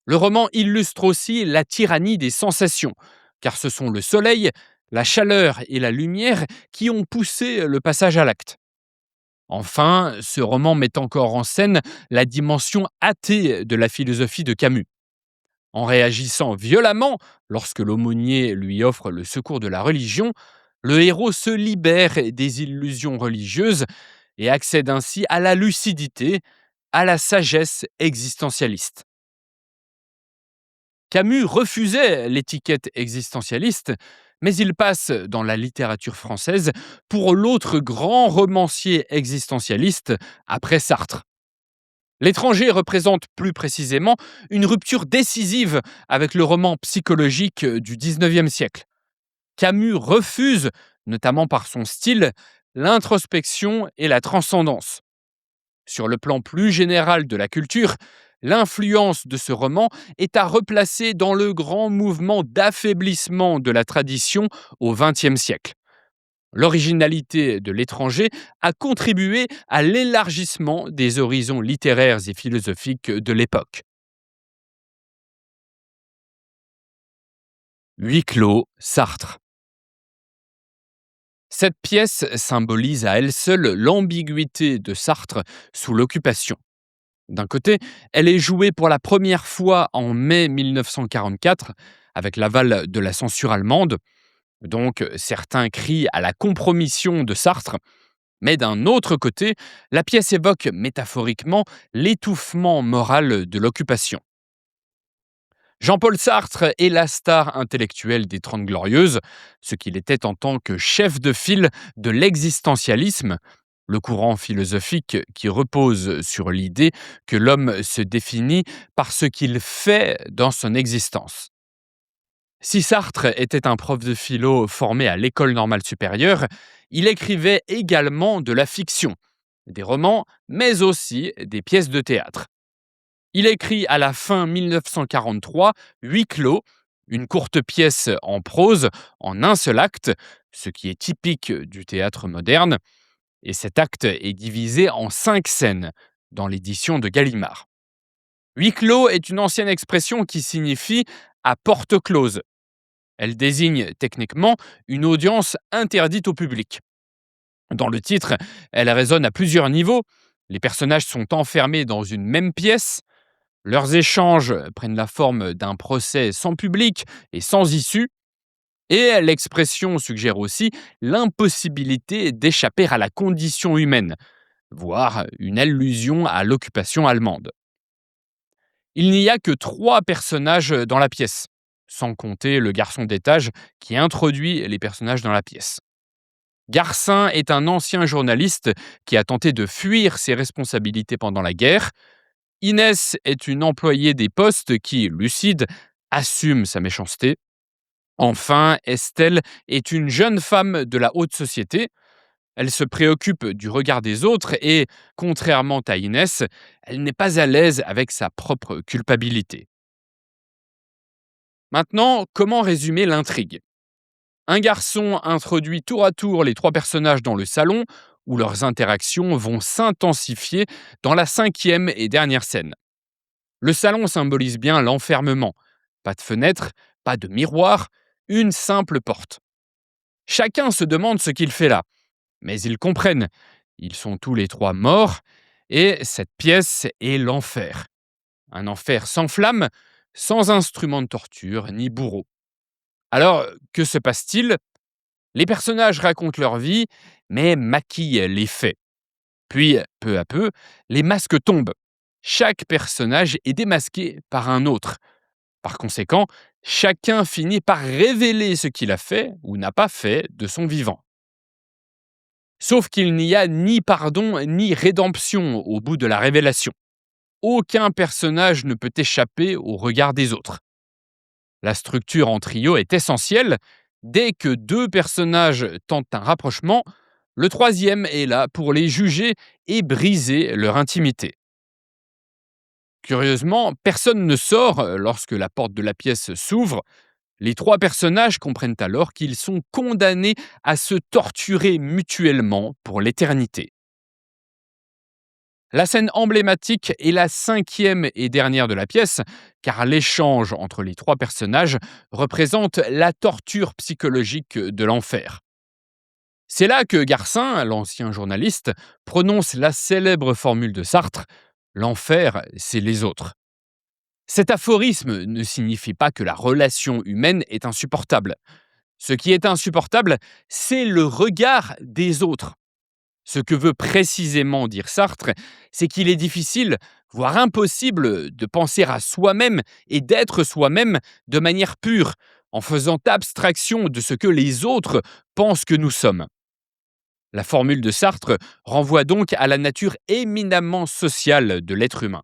Le roman illustre aussi la tyrannie des sensations, car ce sont le soleil, la chaleur et la lumière qui ont poussé le passage à l'acte. Enfin, ce roman met encore en scène la dimension athée de la philosophie de Camus. En réagissant violemment lorsque l'aumônier lui offre le secours de la religion, le héros se libère des illusions religieuses et accède ainsi à la lucidité, à la sagesse existentialiste. Camus refusait l'étiquette existentialiste, mais il passe dans la littérature française pour l'autre grand romancier existentialiste après Sartre. L'étranger représente plus précisément une rupture décisive avec le roman psychologique du XIXe siècle. Camus refuse, notamment par son style, l'introspection et la transcendance. Sur le plan plus général de la culture, l'influence de ce roman est à replacer dans le grand mouvement d'affaiblissement de la tradition au XXe siècle. L'originalité de l'étranger a contribué à l'élargissement des horizons littéraires et philosophiques de l'époque. Huis clos, Sartre. Cette pièce symbolise à elle seule l'ambiguïté de Sartre sous l'occupation. D'un côté, elle est jouée pour la première fois en mai 1944, avec l'aval de la censure allemande. Donc, certains crient à la compromission de Sartre. Mais d'un autre côté, la pièce évoque métaphoriquement l'étouffement moral de l'occupation. Jean-Paul Sartre est la star intellectuelle des Trente Glorieuses, ce qu'il était en tant que chef de file de l'existentialisme, le courant philosophique qui repose sur l'idée que l'homme se définit par ce qu'il fait dans son existence. Si Sartre était un prof de philo formé à l'École normale supérieure, il écrivait également de la fiction, des romans, mais aussi des pièces de théâtre. Il écrit à la fin 1943 Huis clos, une courte pièce en prose en un seul acte, ce qui est typique du théâtre moderne, et cet acte est divisé en 5 scènes dans l'édition de Gallimard. Huis clos est une ancienne expression qui signifie à porte close. Elle désigne techniquement une audience interdite au public. Dans le titre, elle résonne à plusieurs niveaux. Les personnages sont enfermés dans une même pièce. Leurs échanges prennent la forme d'un procès sans public et sans issue, et l'expression suggère aussi l'impossibilité d'échapper à la condition humaine, voire une allusion à l'occupation allemande. Il n'y a que 3 personnages dans la pièce, sans compter le garçon d'étage qui introduit les personnages dans la pièce. Garcin est un ancien journaliste qui a tenté de fuir ses responsabilités pendant la guerre. Inès est une employée des postes qui, lucide, assume sa méchanceté. Enfin, Estelle est une jeune femme de la haute société. Elle se préoccupe du regard des autres et, contrairement à Inès, elle n'est pas à l'aise avec sa propre culpabilité. Maintenant, comment résumer l'intrigue? Un garçon introduit tour à tour les 3 personnages dans le salon, où leurs interactions vont s'intensifier dans la 5e et dernière scène. Le salon symbolise bien l'enfermement. Pas de fenêtre, pas de miroir, une simple porte. Chacun se demande ce qu'il fait là, mais ils comprennent. Ils sont tous les 3 morts, et cette pièce est l'enfer. Un enfer sans flamme, sans instrument de torture ni bourreau. Alors, que se passe-t-il? Les personnages racontent leur vie, mais maquillent les faits. Puis, peu à peu, les masques tombent. Chaque personnage est démasqué par un autre. Par conséquent, chacun finit par révéler ce qu'il a fait ou n'a pas fait de son vivant. Sauf qu'il n'y a ni pardon ni rédemption au bout de la révélation. Aucun personnage ne peut échapper au regard des autres. La structure en trio est essentielle. Dès que 2 personnages tentent un rapprochement, le troisième est là pour les juger et briser leur intimité. Curieusement, personne ne sort lorsque la porte de la pièce s'ouvre. Les 3 personnages comprennent alors qu'ils sont condamnés à se torturer mutuellement pour l'éternité. La scène emblématique est la 5e et dernière de la pièce, car l'échange entre les 3 personnages représente la torture psychologique de l'enfer. C'est là que Garcin, l'ancien journaliste, prononce la célèbre formule de Sartre: «L'enfer, c'est les autres». Cet aphorisme ne signifie pas que la relation humaine est insupportable. Ce qui est insupportable, c'est le regard des autres. Ce que veut précisément dire Sartre, c'est qu'il est difficile, voire impossible, de penser à soi-même et d'être soi-même de manière pure, en faisant abstraction de ce que les autres pensent que nous sommes. La formule de Sartre renvoie donc à la nature éminemment sociale de l'être humain.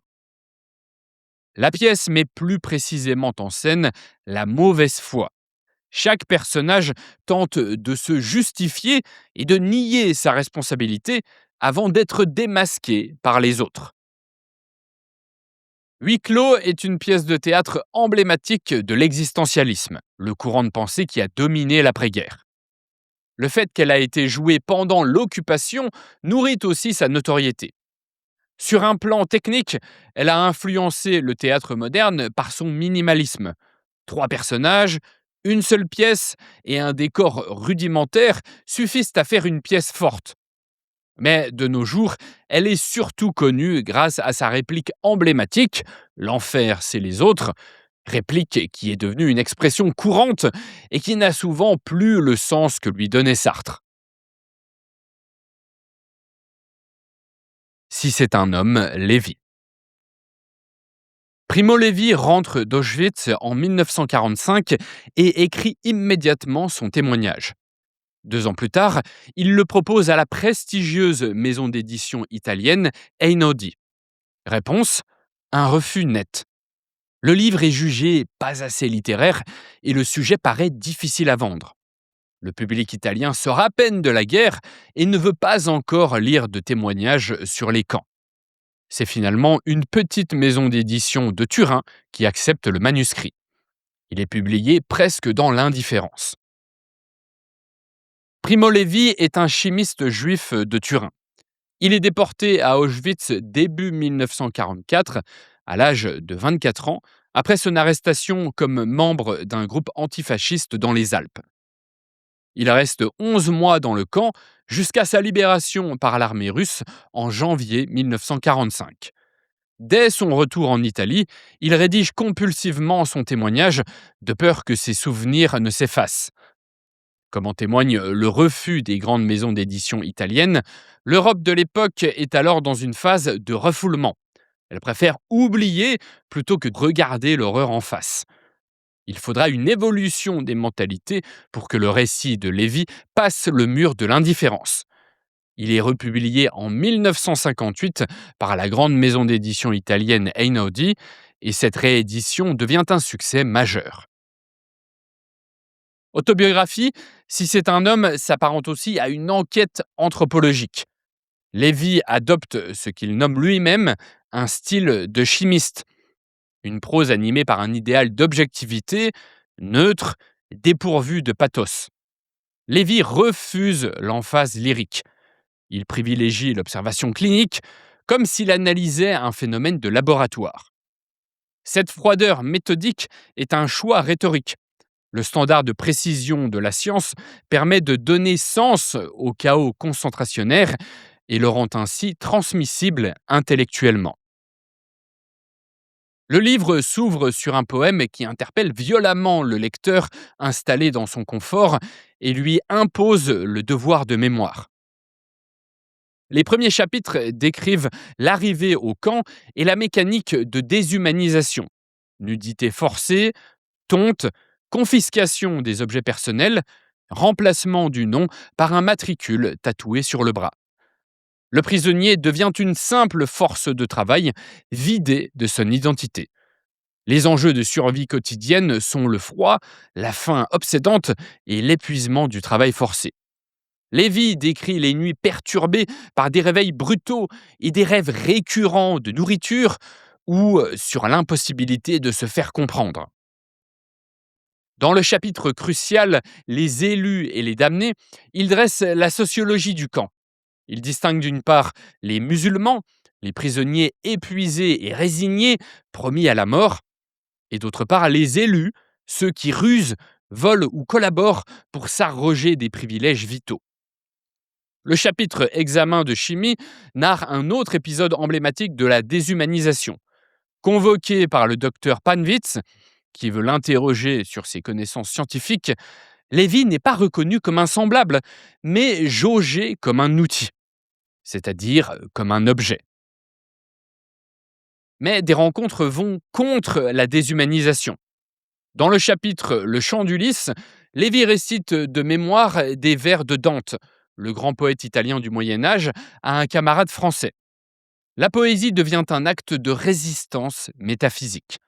La pièce met plus précisément en scène la mauvaise foi. Chaque personnage tente de se justifier et de nier sa responsabilité avant d'être démasqué par les autres. Huis clos est une pièce de théâtre emblématique de l'existentialisme, le courant de pensée qui a dominé l'après-guerre. Le fait qu'elle a été jouée pendant l'occupation nourrit aussi sa notoriété. Sur un plan technique, elle a influencé le théâtre moderne par son minimalisme. 3 personnages, une seule pièce et un décor rudimentaire suffisent à faire une pièce forte. Mais de nos jours, elle est surtout connue grâce à sa réplique emblématique: «L'enfer, c'est les autres», réplique qui est devenue une expression courante et qui n'a souvent plus le sens que lui donnait Sartre. Si c'est un homme, Lévi. Primo Levi rentre d'Auschwitz en 1945 et écrit immédiatement son témoignage. 2 ans plus tard, il le propose à la prestigieuse maison d'édition italienne Einaudi. Réponse: un refus net. Le livre est jugé pas assez littéraire et le sujet paraît difficile à vendre. Le public italien sort à peine de la guerre et ne veut pas encore lire de témoignages sur les camps. C'est finalement une petite maison d'édition de Turin qui accepte le manuscrit. Il est publié presque dans l'indifférence. Primo Levi est un chimiste juif de Turin. Il est déporté à Auschwitz début 1944, à l'âge de 24 ans, après son arrestation comme membre d'un groupe antifasciste dans les Alpes. Il reste 11 mois dans le camp jusqu'à sa libération par l'armée russe en janvier 1945. Dès son retour en Italie, il rédige compulsivement son témoignage, de peur que ses souvenirs ne s'effacent. Comme en témoigne le refus des grandes maisons d'édition italiennes, l'Europe de l'époque est alors dans une phase de refoulement. Elle préfère oublier plutôt que de regarder l'horreur en face. Il faudra une évolution des mentalités pour que le récit de Lévy passe le mur de l'indifférence. Il est republié en 1958 par la grande maison d'édition italienne Einaudi et cette réédition devient un succès majeur. Autobiographie, si c'est un homme, s'apparente aussi à une enquête anthropologique. Lévy adopte ce qu'il nomme lui-même un style de chimiste, une prose animée par un idéal d'objectivité, neutre, dépourvu de pathos. Lévy refuse l'emphase lyrique. Il privilégie l'observation clinique, comme s'il analysait un phénomène de laboratoire. Cette froideur méthodique est un choix rhétorique. Le standard de précision de la science permet de donner sens au chaos concentrationnaire et le rend ainsi transmissible intellectuellement. Le livre s'ouvre sur un poème qui interpelle violemment le lecteur installé dans son confort et lui impose le devoir de mémoire. Les premiers chapitres décrivent l'arrivée au camp et la mécanique de déshumanisation. Nudité forcée, tonte, confiscation des objets personnels, remplacement du nom par un matricule tatoué sur le bras. Le prisonnier devient une simple force de travail, vidée de son identité. Les enjeux de survie quotidienne sont le froid, la faim obsédante et l'épuisement du travail forcé. Lévy décrit les nuits perturbées par des réveils brutaux et des rêves récurrents de nourriture ou sur l'impossibilité de se faire comprendre. Dans le chapitre crucial Les élus et les damnés, il dresse la sociologie du camp. Il distingue d'une part les musulmans, les prisonniers épuisés et résignés, promis à la mort, et d'autre part les élus, ceux qui rusent, volent ou collaborent pour s'arroger des privilèges vitaux. Le chapitre Examen de chimie narre un autre épisode emblématique de la déshumanisation. Convoqué par le docteur Panwitz, qui veut l'interroger sur ses connaissances scientifiques, Lévy n'est pas reconnu comme un semblable, mais jaugé comme un outil, c'est-à-dire comme un objet. Mais des rencontres vont contre la déshumanisation. Dans le chapitre Le chant d'Ulysse, Lévy récite de mémoire des vers de Dante, le grand poète italien du Moyen Âge, à un camarade français. La poésie devient un acte de résistance métaphysique.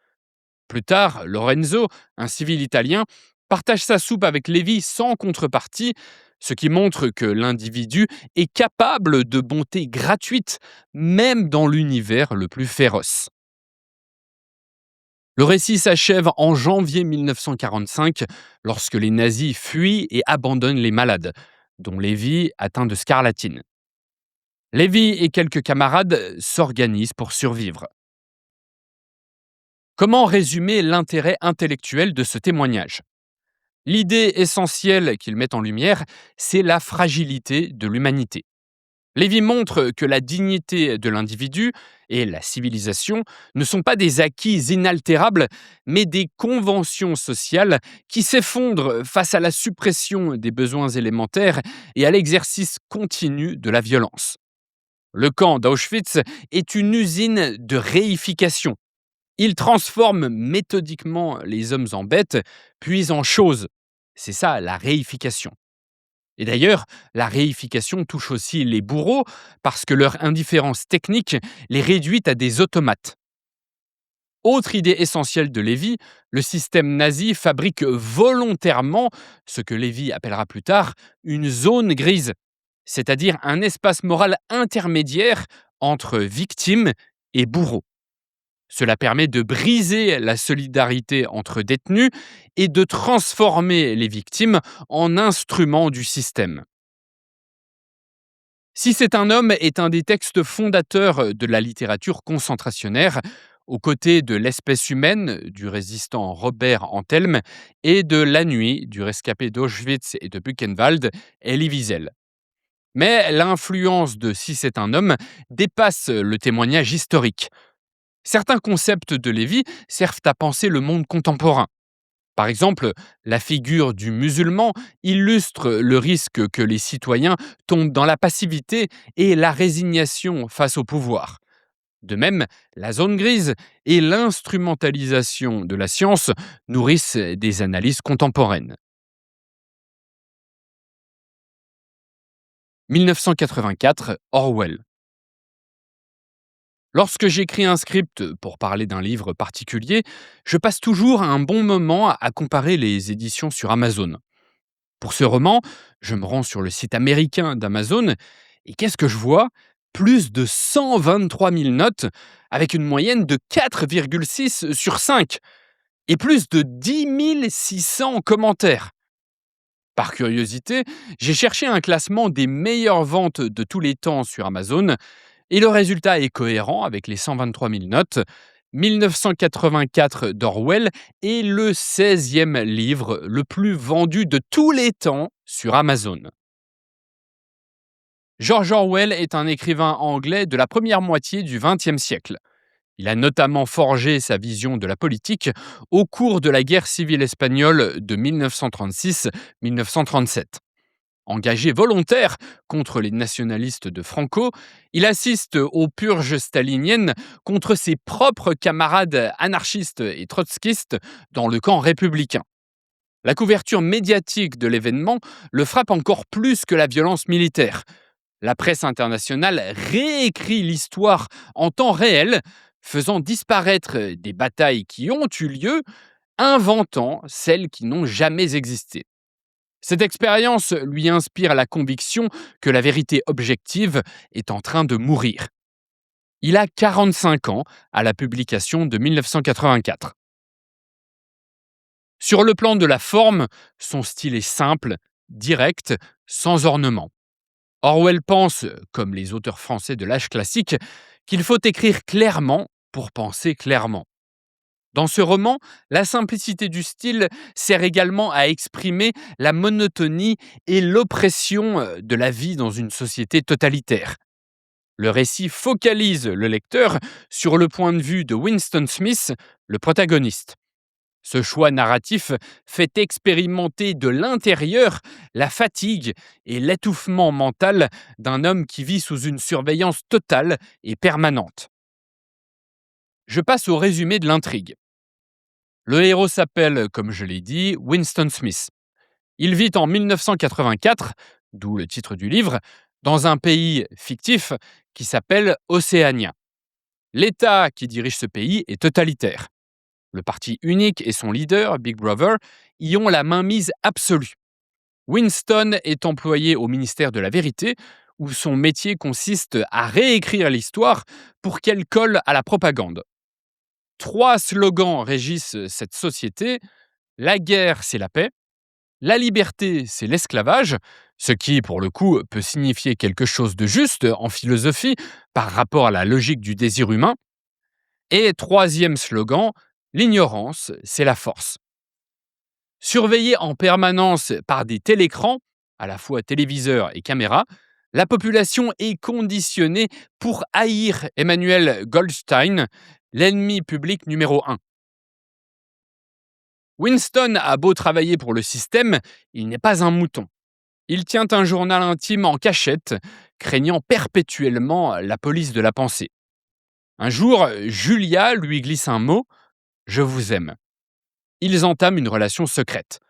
Plus tard, Lorenzo, un civil italien, partage sa soupe avec Lévy sans contrepartie, ce qui montre que l'individu est capable de bonté gratuite, même dans l'univers le plus féroce. Le récit s'achève en janvier 1945, lorsque les nazis fuient et abandonnent les malades, dont Lévy atteint de scarlatine. Lévy et quelques camarades s'organisent pour survivre. Comment résumer l'intérêt intellectuel de ce témoignage ? L'idée essentielle qu'il met en lumière, c'est la fragilité de l'humanité. Lévy montre que la dignité de l'individu et la civilisation ne sont pas des acquis inaltérables, mais des conventions sociales qui s'effondrent face à la suppression des besoins élémentaires et à l'exercice continu de la violence. Le camp d'Auschwitz est une usine de réification. Il transforme méthodiquement les hommes en bêtes, puis en choses. C'est ça, la réification. Et d'ailleurs, la réification touche aussi les bourreaux parce que leur indifférence technique les réduit à des automates. Autre idée essentielle de Lévy, le système nazi fabrique volontairement ce que Lévy appellera plus tard une zone grise, c'est-à-dire un espace moral intermédiaire entre victimes et bourreaux. Cela permet de briser la solidarité entre détenus et de transformer les victimes en instruments du système. Si c'est un homme est un des textes fondateurs de la littérature concentrationnaire, aux côtés de L'espèce humaine du résistant Robert Antelme et de La nuit du rescapé d'Auschwitz et de Buchenwald, Elie Wiesel. Mais l'influence de Si c'est un homme dépasse le témoignage historique. Certains concepts de Lévy servent à penser le monde contemporain. Par exemple, la figure du musulman illustre le risque que les citoyens tombent dans la passivité et la résignation face au pouvoir. De même, la zone grise et l'instrumentalisation de la science nourrissent des analyses contemporaines. 1984, Orwell. Lorsque j'écris un script pour parler d'un livre particulier, je passe toujours un bon moment à comparer les éditions sur Amazon. Pour ce roman, je me rends sur le site américain d'Amazon et qu'est-ce que je vois? Plus de 123 000 notes avec une moyenne de 4,6 sur 5 et plus de 10 600 commentaires. Par curiosité, j'ai cherché un classement des meilleures ventes de tous les temps sur Amazon et le résultat est cohérent avec les 123 000 notes. 1984 d'Orwell est le 16e livre le plus vendu de tous les temps sur Amazon. George Orwell est un écrivain anglais de la première moitié du XXe siècle. Il a notamment forgé sa vision de la politique au cours de la guerre civile espagnole de 1936-1937. Engagé volontaire contre les nationalistes de Franco, il assiste aux purges staliniennes contre ses propres camarades anarchistes et trotskistes dans le camp républicain. La couverture médiatique de l'événement le frappe encore plus que la violence militaire. La presse internationale réécrit l'histoire en temps réel, faisant disparaître des batailles qui ont eu lieu, inventant celles qui n'ont jamais existé. Cette expérience lui inspire la conviction que la vérité objective est en train de mourir. Il a 45 ans à la publication de 1984. Sur le plan de la forme, son style est simple, direct, sans ornement. Orwell pense, comme les auteurs français de l'âge classique, qu'il faut écrire clairement pour penser clairement. Dans ce roman, la simplicité du style sert également à exprimer la monotonie et l'oppression de la vie dans une société totalitaire. Le récit focalise le lecteur sur le point de vue de Winston Smith, le protagoniste. Ce choix narratif fait expérimenter de l'intérieur la fatigue et l'étouffement mental d'un homme qui vit sous une surveillance totale et permanente. Je passe au résumé de l'intrigue. Le héros s'appelle, comme je l'ai dit, Winston Smith. Il vit en 1984, d'où le titre du livre, dans un pays fictif qui s'appelle Océania. L'État qui dirige ce pays est totalitaire. Le parti unique et son leader, Big Brother, y ont la mainmise absolue. Winston est employé au ministère de la Vérité, où son métier consiste à réécrire l'histoire pour qu'elle colle à la propagande. 3 slogans régissent cette société. La guerre, c'est la paix. La liberté, c'est l'esclavage, ce qui, pour le coup, peut signifier quelque chose de juste en philosophie par rapport à la logique du désir humain. Et troisième slogan, l'ignorance, c'est la force. Surveillée en permanence par des télécrans, à la fois téléviseurs et caméras, la population est conditionnée pour haïr Emmanuel Goldstein, l'ennemi public numéro 1. Winston a beau travailler pour le système, il n'est pas un mouton. Il tient un journal intime en cachette, craignant perpétuellement la police de la pensée. Un jour, Julia lui glisse un mot, « Je vous aime ». Ils entament une relation secrète.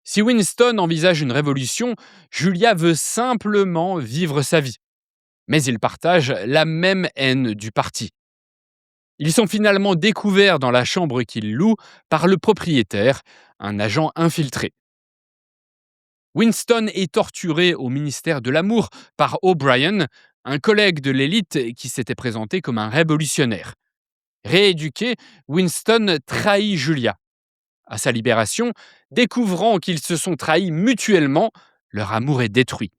Si Winston envisage une révolution, Julia veut simplement vivre sa vie. Mais ils partagent la même haine du parti. Ils sont finalement découverts dans la chambre qu'ils louent par le propriétaire, un agent infiltré. Winston est torturé au ministère de l'Amour par O'Brien, un collègue de l'élite qui s'était présenté comme un révolutionnaire. Rééduqué, Winston trahit Julia. À sa libération, découvrant qu'ils se sont trahis mutuellement, leur amour est détruit.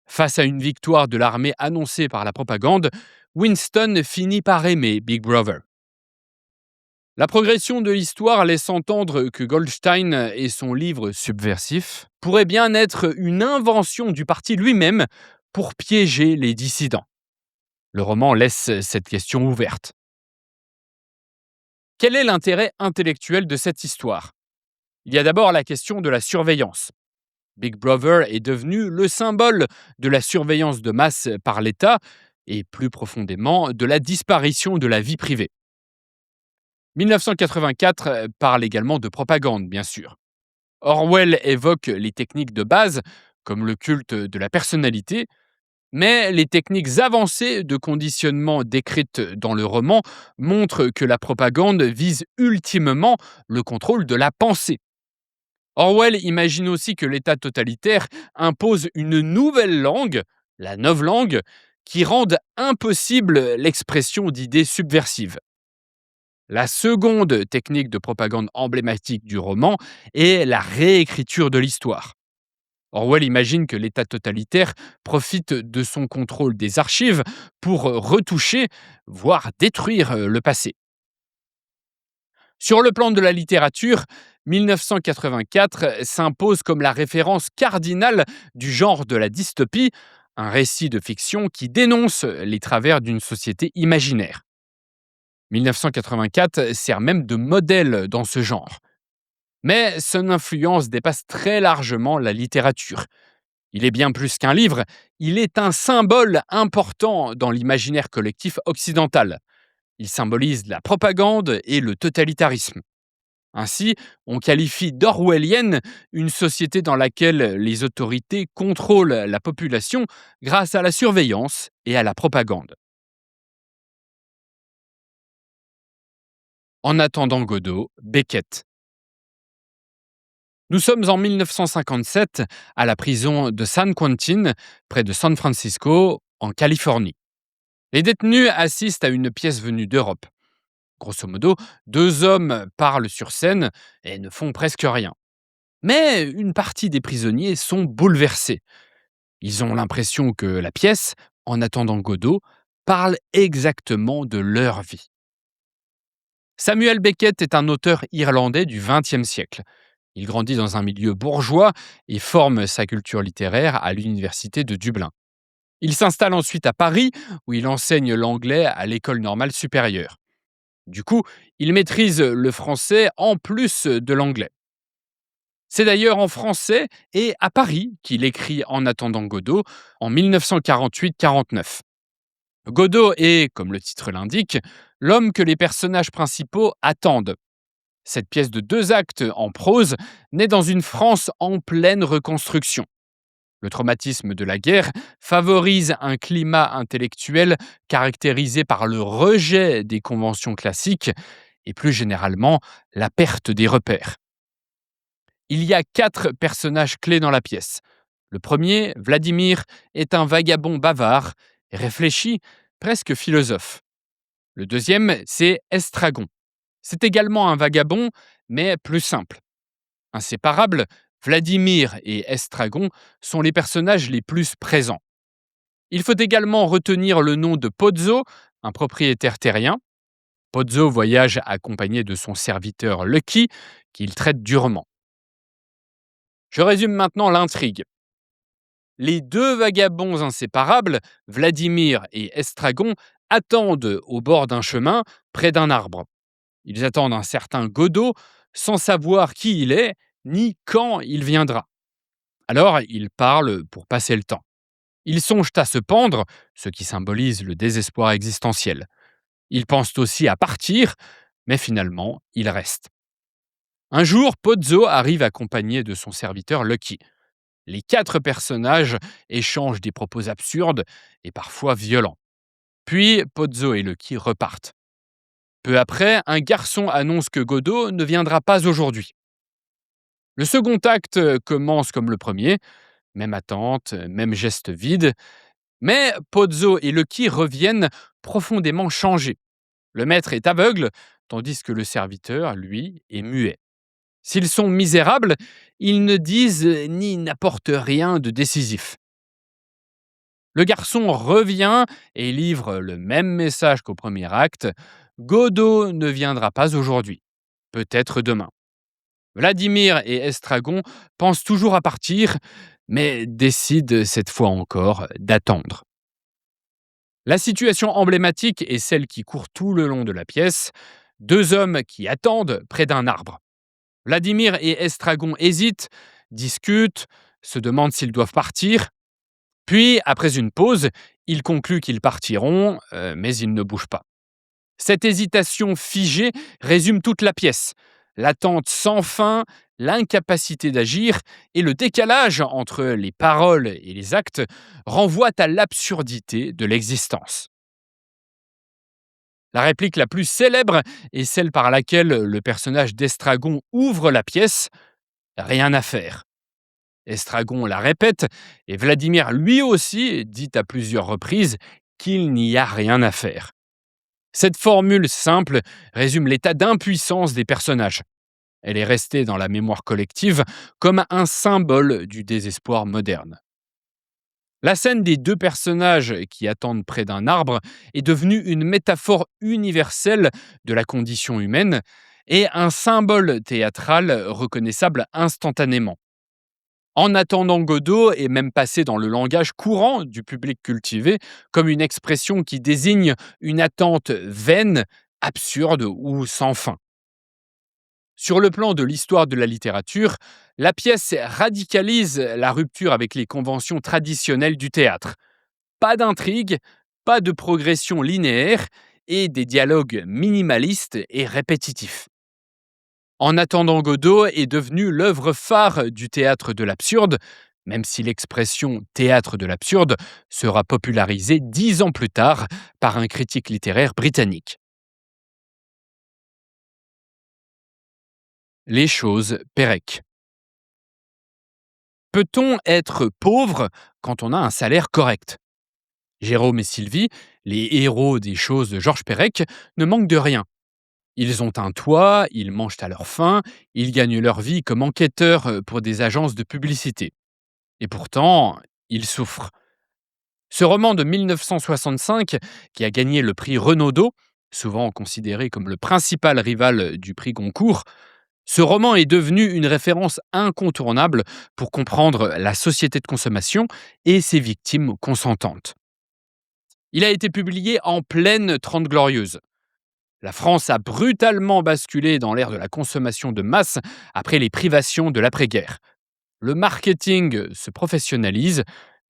Face à une victoire de l'armée annoncée par la propagande, Winston finit par aimer Big Brother. La progression de l'histoire laisse entendre que Goldstein et son livre subversif pourraient bien être une invention du parti lui-même pour piéger les dissidents. Le roman laisse cette question ouverte. Quel est l'intérêt intellectuel de cette histoire? Il y a d'abord la question de la surveillance. Big Brother est devenu le symbole de la surveillance de masse par l'État et plus profondément de la disparition de la vie privée. 1984 parle également de propagande, bien sûr. Orwell évoque les techniques de base, comme le culte de la personnalité, mais les techniques avancées de conditionnement décrites dans le roman montrent que la propagande vise ultimement le contrôle de la pensée. Orwell imagine aussi que l'État totalitaire impose une nouvelle langue, la novlangue, qui rende impossible l'expression d'idées subversives. La seconde technique de propagande emblématique du roman est la réécriture de l'histoire. Orwell imagine que l'État totalitaire profite de son contrôle des archives pour retoucher, voire détruire le passé. Sur le plan de la littérature, 1984 s'impose comme la référence cardinale du genre de la dystopie, un récit de fiction qui dénonce les travers d'une société imaginaire. 1984 sert même de modèle dans ce genre. Mais son influence dépasse très largement la littérature. Il est bien plus qu'un livre, il est un symbole important dans l'imaginaire collectif occidental. Il symbolise la propagande et le totalitarisme. Ainsi, on qualifie d'orwellienne une société dans laquelle les autorités contrôlent la population grâce à la surveillance et à la propagande. En attendant Godot, Beckett. Nous sommes en 1957 à la prison de San Quentin, près de San Francisco, en Californie. Les détenus assistent à une pièce venue d'Europe. Grosso modo, deux hommes parlent sur scène et ne font presque rien. Mais une partie des prisonniers sont bouleversés. Ils ont l'impression que la pièce, en attendant Godot, parle exactement de leur vie. Samuel Beckett est un auteur irlandais du XXe siècle. Il grandit dans un milieu bourgeois et forme sa culture littéraire à l'université de Dublin. Il s'installe ensuite à Paris, où il enseigne l'anglais à l'école normale supérieure. Du coup, il maîtrise le français en plus de l'anglais. C'est d'ailleurs en français et à Paris qu'il écrit En attendant Godot en 1948-49. Godot est, comme le titre l'indique, l'homme que les personnages principaux attendent. Cette pièce de 2 actes en prose naît dans une France en pleine reconstruction. Le traumatisme de la guerre favorise un climat intellectuel caractérisé par le rejet des conventions classiques et plus généralement la perte des repères. Il y a 4 personnages clés dans la pièce. Le premier, Vladimir, est un vagabond bavard, réfléchi, presque philosophe. Le deuxième, c'est Estragon. C'est également un vagabond, mais plus simple. Inséparables, Vladimir et Estragon sont les personnages les plus présents. Il faut également retenir le nom de Pozzo, un propriétaire terrien. Pozzo voyage accompagné de son serviteur Lucky, qu'il traite durement. Je résume maintenant l'intrigue. Les 2 vagabonds inséparables, Vladimir et Estragon, attendent au bord d'un chemin, près d'un arbre. Ils attendent un certain Godot, sans savoir qui il est, ni quand il viendra. Alors, ils parlent pour passer le temps. Ils songent à se pendre, ce qui symbolise le désespoir existentiel. Ils pensent aussi à partir, mais finalement, ils restent. Un jour, Pozzo arrive accompagné de son serviteur Lucky. Les 4 personnages échangent des propos absurdes et parfois violents. Puis, Pozzo et Lucky repartent. Peu après, un garçon annonce que Godot ne viendra pas aujourd'hui. Le second acte commence comme le premier, même attente, même geste vide, mais Pozzo et Lucky reviennent profondément changés. Le maître est aveugle, tandis que le serviteur, lui, est muet. S'ils sont misérables, ils ne disent ni n'apportent rien de décisif. Le garçon revient et livre le même message qu'au premier acte. Godot ne viendra pas aujourd'hui, peut-être demain. Vladimir et Estragon pensent toujours à partir, mais décident cette fois encore d'attendre. La situation emblématique est celle qui court tout le long de la pièce. Deux hommes qui attendent près d'un arbre. Vladimir et Estragon hésitent, discutent, se demandent s'ils doivent partir. Puis, après une pause, ils concluent qu'ils partiront, mais ils ne bougent pas. Cette hésitation figée résume toute la pièce. L'attente sans fin, l'incapacité d'agir et le décalage entre les paroles et les actes renvoient à l'absurdité de l'existence. La réplique la plus célèbre est celle par laquelle le personnage d'Estragon ouvre la pièce: Rien à faire. Estragon la répète et Vladimir lui aussi dit à plusieurs reprises qu'il n'y a rien à faire. Cette formule simple résume l'état d'impuissance des personnages. Elle est restée dans la mémoire collective comme un symbole du désespoir moderne. La scène des deux personnages qui attendent près d'un arbre est devenue une métaphore universelle de la condition humaine et un symbole théâtral reconnaissable instantanément. En attendant Godot est même passé dans le langage courant du public cultivé comme une expression qui désigne une attente vaine, absurde ou sans fin. Sur le plan de l'histoire de la littérature, la pièce radicalise la rupture avec les conventions traditionnelles du théâtre. Pas d'intrigue, pas de progression linéaire et des dialogues minimalistes et répétitifs. En attendant Godot est devenue l'œuvre phare du théâtre de l'absurde, même si l'expression théâtre de l'absurde sera popularisée 10 ans plus tard par un critique littéraire britannique. Les choses Pérec. Peut-on être pauvre quand on a un salaire correct? Jérôme et Sylvie, les héros des choses de Georges Perec, ne manquent de rien. Ils ont un toit, ils mangent à leur faim, ils gagnent leur vie comme enquêteurs pour des agences de publicité. Et pourtant, ils souffrent. Ce roman de 1965, qui a gagné le prix Renaudot, souvent considéré comme le principal rival du prix Goncourt, ce roman est devenu une référence incontournable pour comprendre la société de consommation et ses victimes consentantes. Il a été publié en pleine Trente Glorieuses. La France a brutalement basculé dans l'ère de la consommation de masse après les privations de l'après-guerre. Le marketing se professionnalise,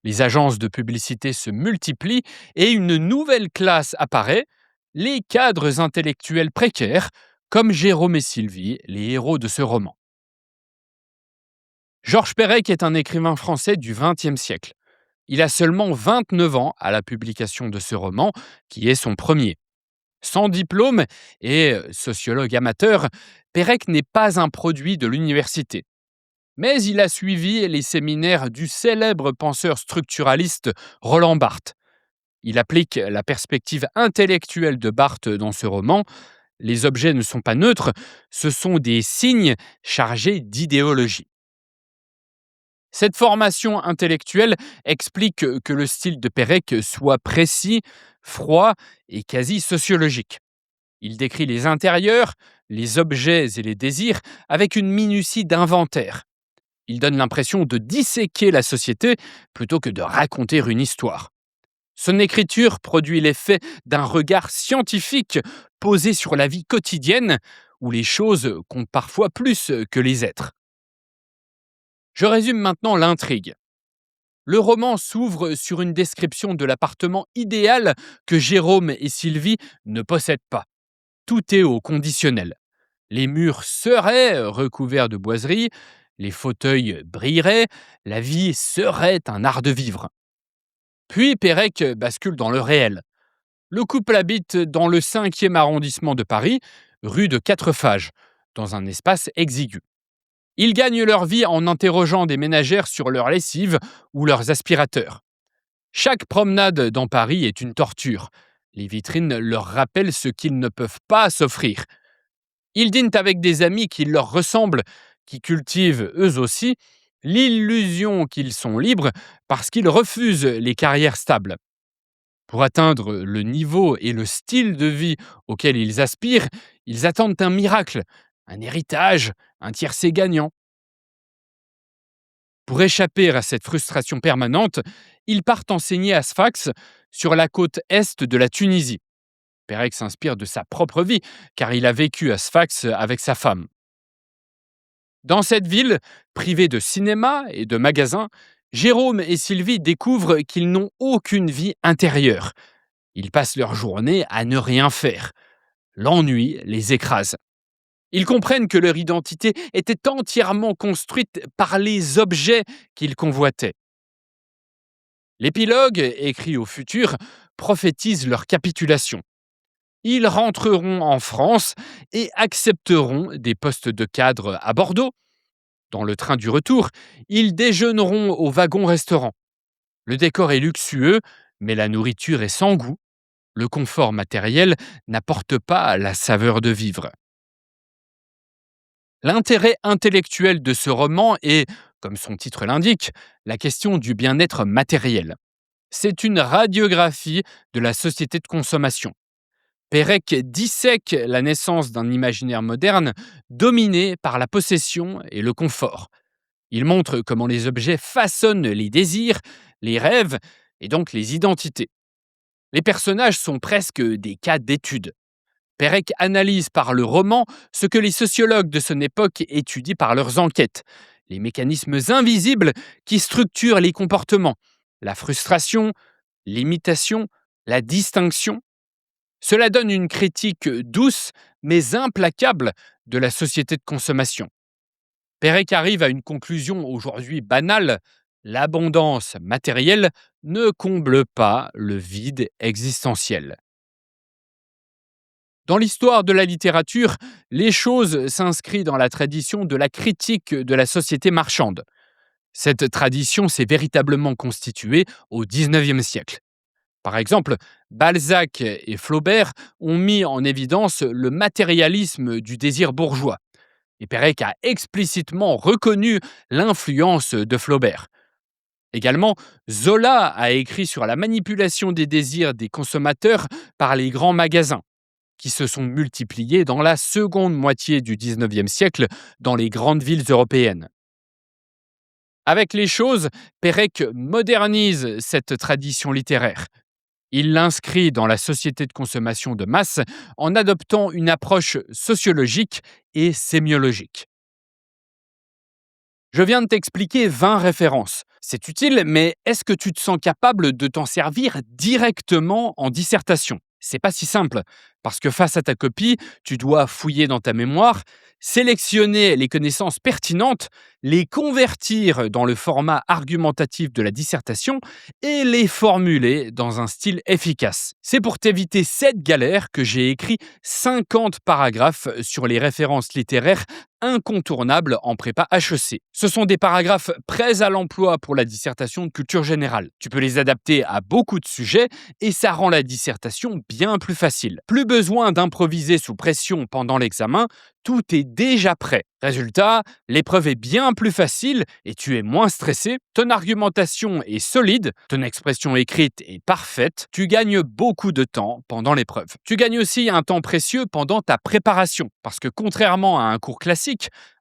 les agences de publicité se multiplient et une nouvelle classe apparaît, les cadres intellectuels précaires, comme Jérôme et Sylvie, les héros de ce roman. Georges Perec est un écrivain français du XXe siècle. Il a seulement 29 ans à la publication de ce roman, qui est son premier. Sans diplôme et sociologue amateur, Pérec n'est pas un produit de l'université. Mais il a suivi les séminaires du célèbre penseur structuraliste Roland Barthes. Il applique la perspective intellectuelle de Barthes dans ce roman. Les objets ne sont pas neutres, ce sont des signes chargés d'idéologie. Cette formation intellectuelle explique que le style de Pérec soit précis, froid et quasi sociologique. Il décrit les intérieurs, les objets et les désirs avec une minutie d'inventaire. Il donne l'impression de disséquer la société plutôt que de raconter une histoire. Son écriture produit l'effet d'un regard scientifique posé sur la vie quotidienne, où les choses comptent parfois plus que les êtres. Je résume maintenant l'intrigue. Le roman s'ouvre sur une description de l'appartement idéal que Jérôme et Sylvie ne possèdent pas. Tout est au conditionnel. Les murs seraient recouverts de boiseries, les fauteuils brilleraient, la vie serait un art de vivre. Puis Pérec bascule dans le réel. Le couple habite dans le 5e arrondissement de Paris, rue de Quatrefages, dans un espace exigu. Ils gagnent leur vie en interrogeant des ménagères sur leur lessive ou leurs aspirateurs. Chaque promenade dans Paris est une torture. Les vitrines leur rappellent ce qu'ils ne peuvent pas s'offrir. Ils dînent avec des amis qui leur ressemblent, qui cultivent eux aussi l'illusion qu'ils sont libres parce qu'ils refusent les carrières stables. Pour atteindre le niveau et le style de vie auquel ils aspirent, ils attendent un miracle, un héritage, un tiercé gagnant. Pour échapper à cette frustration permanente, ils partent enseigner à Sfax, sur la côte est de la Tunisie. Pérec s'inspire de sa propre vie, car il a vécu à Sfax avec sa femme. Dans cette ville, privée de cinéma et de magasins, Jérôme et Sylvie découvrent qu'ils n'ont aucune vie intérieure. Ils passent leur journée à ne rien faire. L'ennui les écrase. Ils comprennent que leur identité était entièrement construite par les objets qu'ils convoitaient. L'épilogue, écrit au futur, prophétise leur capitulation. Ils rentreront en France et accepteront des postes de cadre à Bordeaux. Dans le train du retour, ils déjeuneront au wagon-restaurant. Le décor est luxueux, mais la nourriture est sans goût. Le confort matériel n'apporte pas la saveur de vivre. L'intérêt intellectuel de ce roman est, comme son titre l'indique, la question du bien-être matériel. C'est une radiographie de la société de consommation. Pérec dissèque la naissance d'un imaginaire moderne dominé par la possession et le confort. Il montre comment les objets façonnent les désirs, les rêves et donc les identités. Les personnages sont presque des cas d'étude. Pérec analyse par le roman ce que les sociologues de son époque étudient par leurs enquêtes, les mécanismes invisibles qui structurent les comportements, la frustration, l'imitation, la distinction. Cela donne une critique douce mais implacable de la société de consommation. Pérec arrive à une conclusion aujourd'hui banale: l'abondance matérielle ne comble pas le vide existentiel. Dans l'histoire de la littérature, les choses s'inscrivent dans la tradition de la critique de la société marchande. Cette tradition s'est véritablement constituée au XIXe siècle. Par exemple, Balzac et Flaubert ont mis en évidence le matérialisme du désir bourgeois. Et Pérec a explicitement reconnu l'influence de Flaubert. Également, Zola a écrit sur la manipulation des désirs des consommateurs par les grands magasins, qui se sont multipliés dans la seconde moitié du XIXe siècle dans les grandes villes européennes. Avec les choses, Pérec modernise cette tradition littéraire. Il l'inscrit dans la société de consommation de masse en adoptant une approche sociologique et sémiologique. Je viens de t'expliquer 20 références. C'est utile, mais est-ce que tu te sens capable de t'en servir directement en dissertation? C'est pas si simple, parce que face à ta copie, tu dois fouiller dans ta mémoire, sélectionner les connaissances pertinentes, les convertir dans le format argumentatif de la dissertation et les formuler dans un style efficace. C'est pour t'éviter cette galère que j'ai écrit 50 paragraphes sur les références littéraires incontournables en prépa HEC. Ce sont des paragraphes prêts à l'emploi pour la dissertation de culture générale. Tu peux les adapter à beaucoup de sujets et ça rend la dissertation bien plus facile. Plus besoin d'improviser sous pression pendant l'examen, tout est déjà prêt. Résultat, l'épreuve est bien plus facile et tu es moins stressé, ton argumentation est solide, ton expression écrite est parfaite, tu gagnes beaucoup de temps pendant l'épreuve. Tu gagnes aussi un temps précieux pendant ta préparation, parce que contrairement à un cours classique,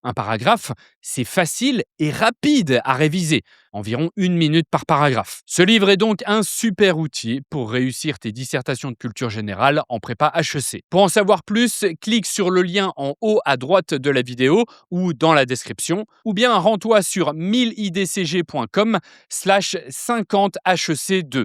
un paragraphe, c'est facile et rapide à réviser, environ 1 minute par paragraphe. Ce livre est donc un super outil pour réussir tes dissertations de culture générale en prépa HEC. Pour en savoir plus, clique sur le lien en haut à droite de la vidéo ou dans la description, ou bien rends-toi sur 1000idcg.com/50HEC2.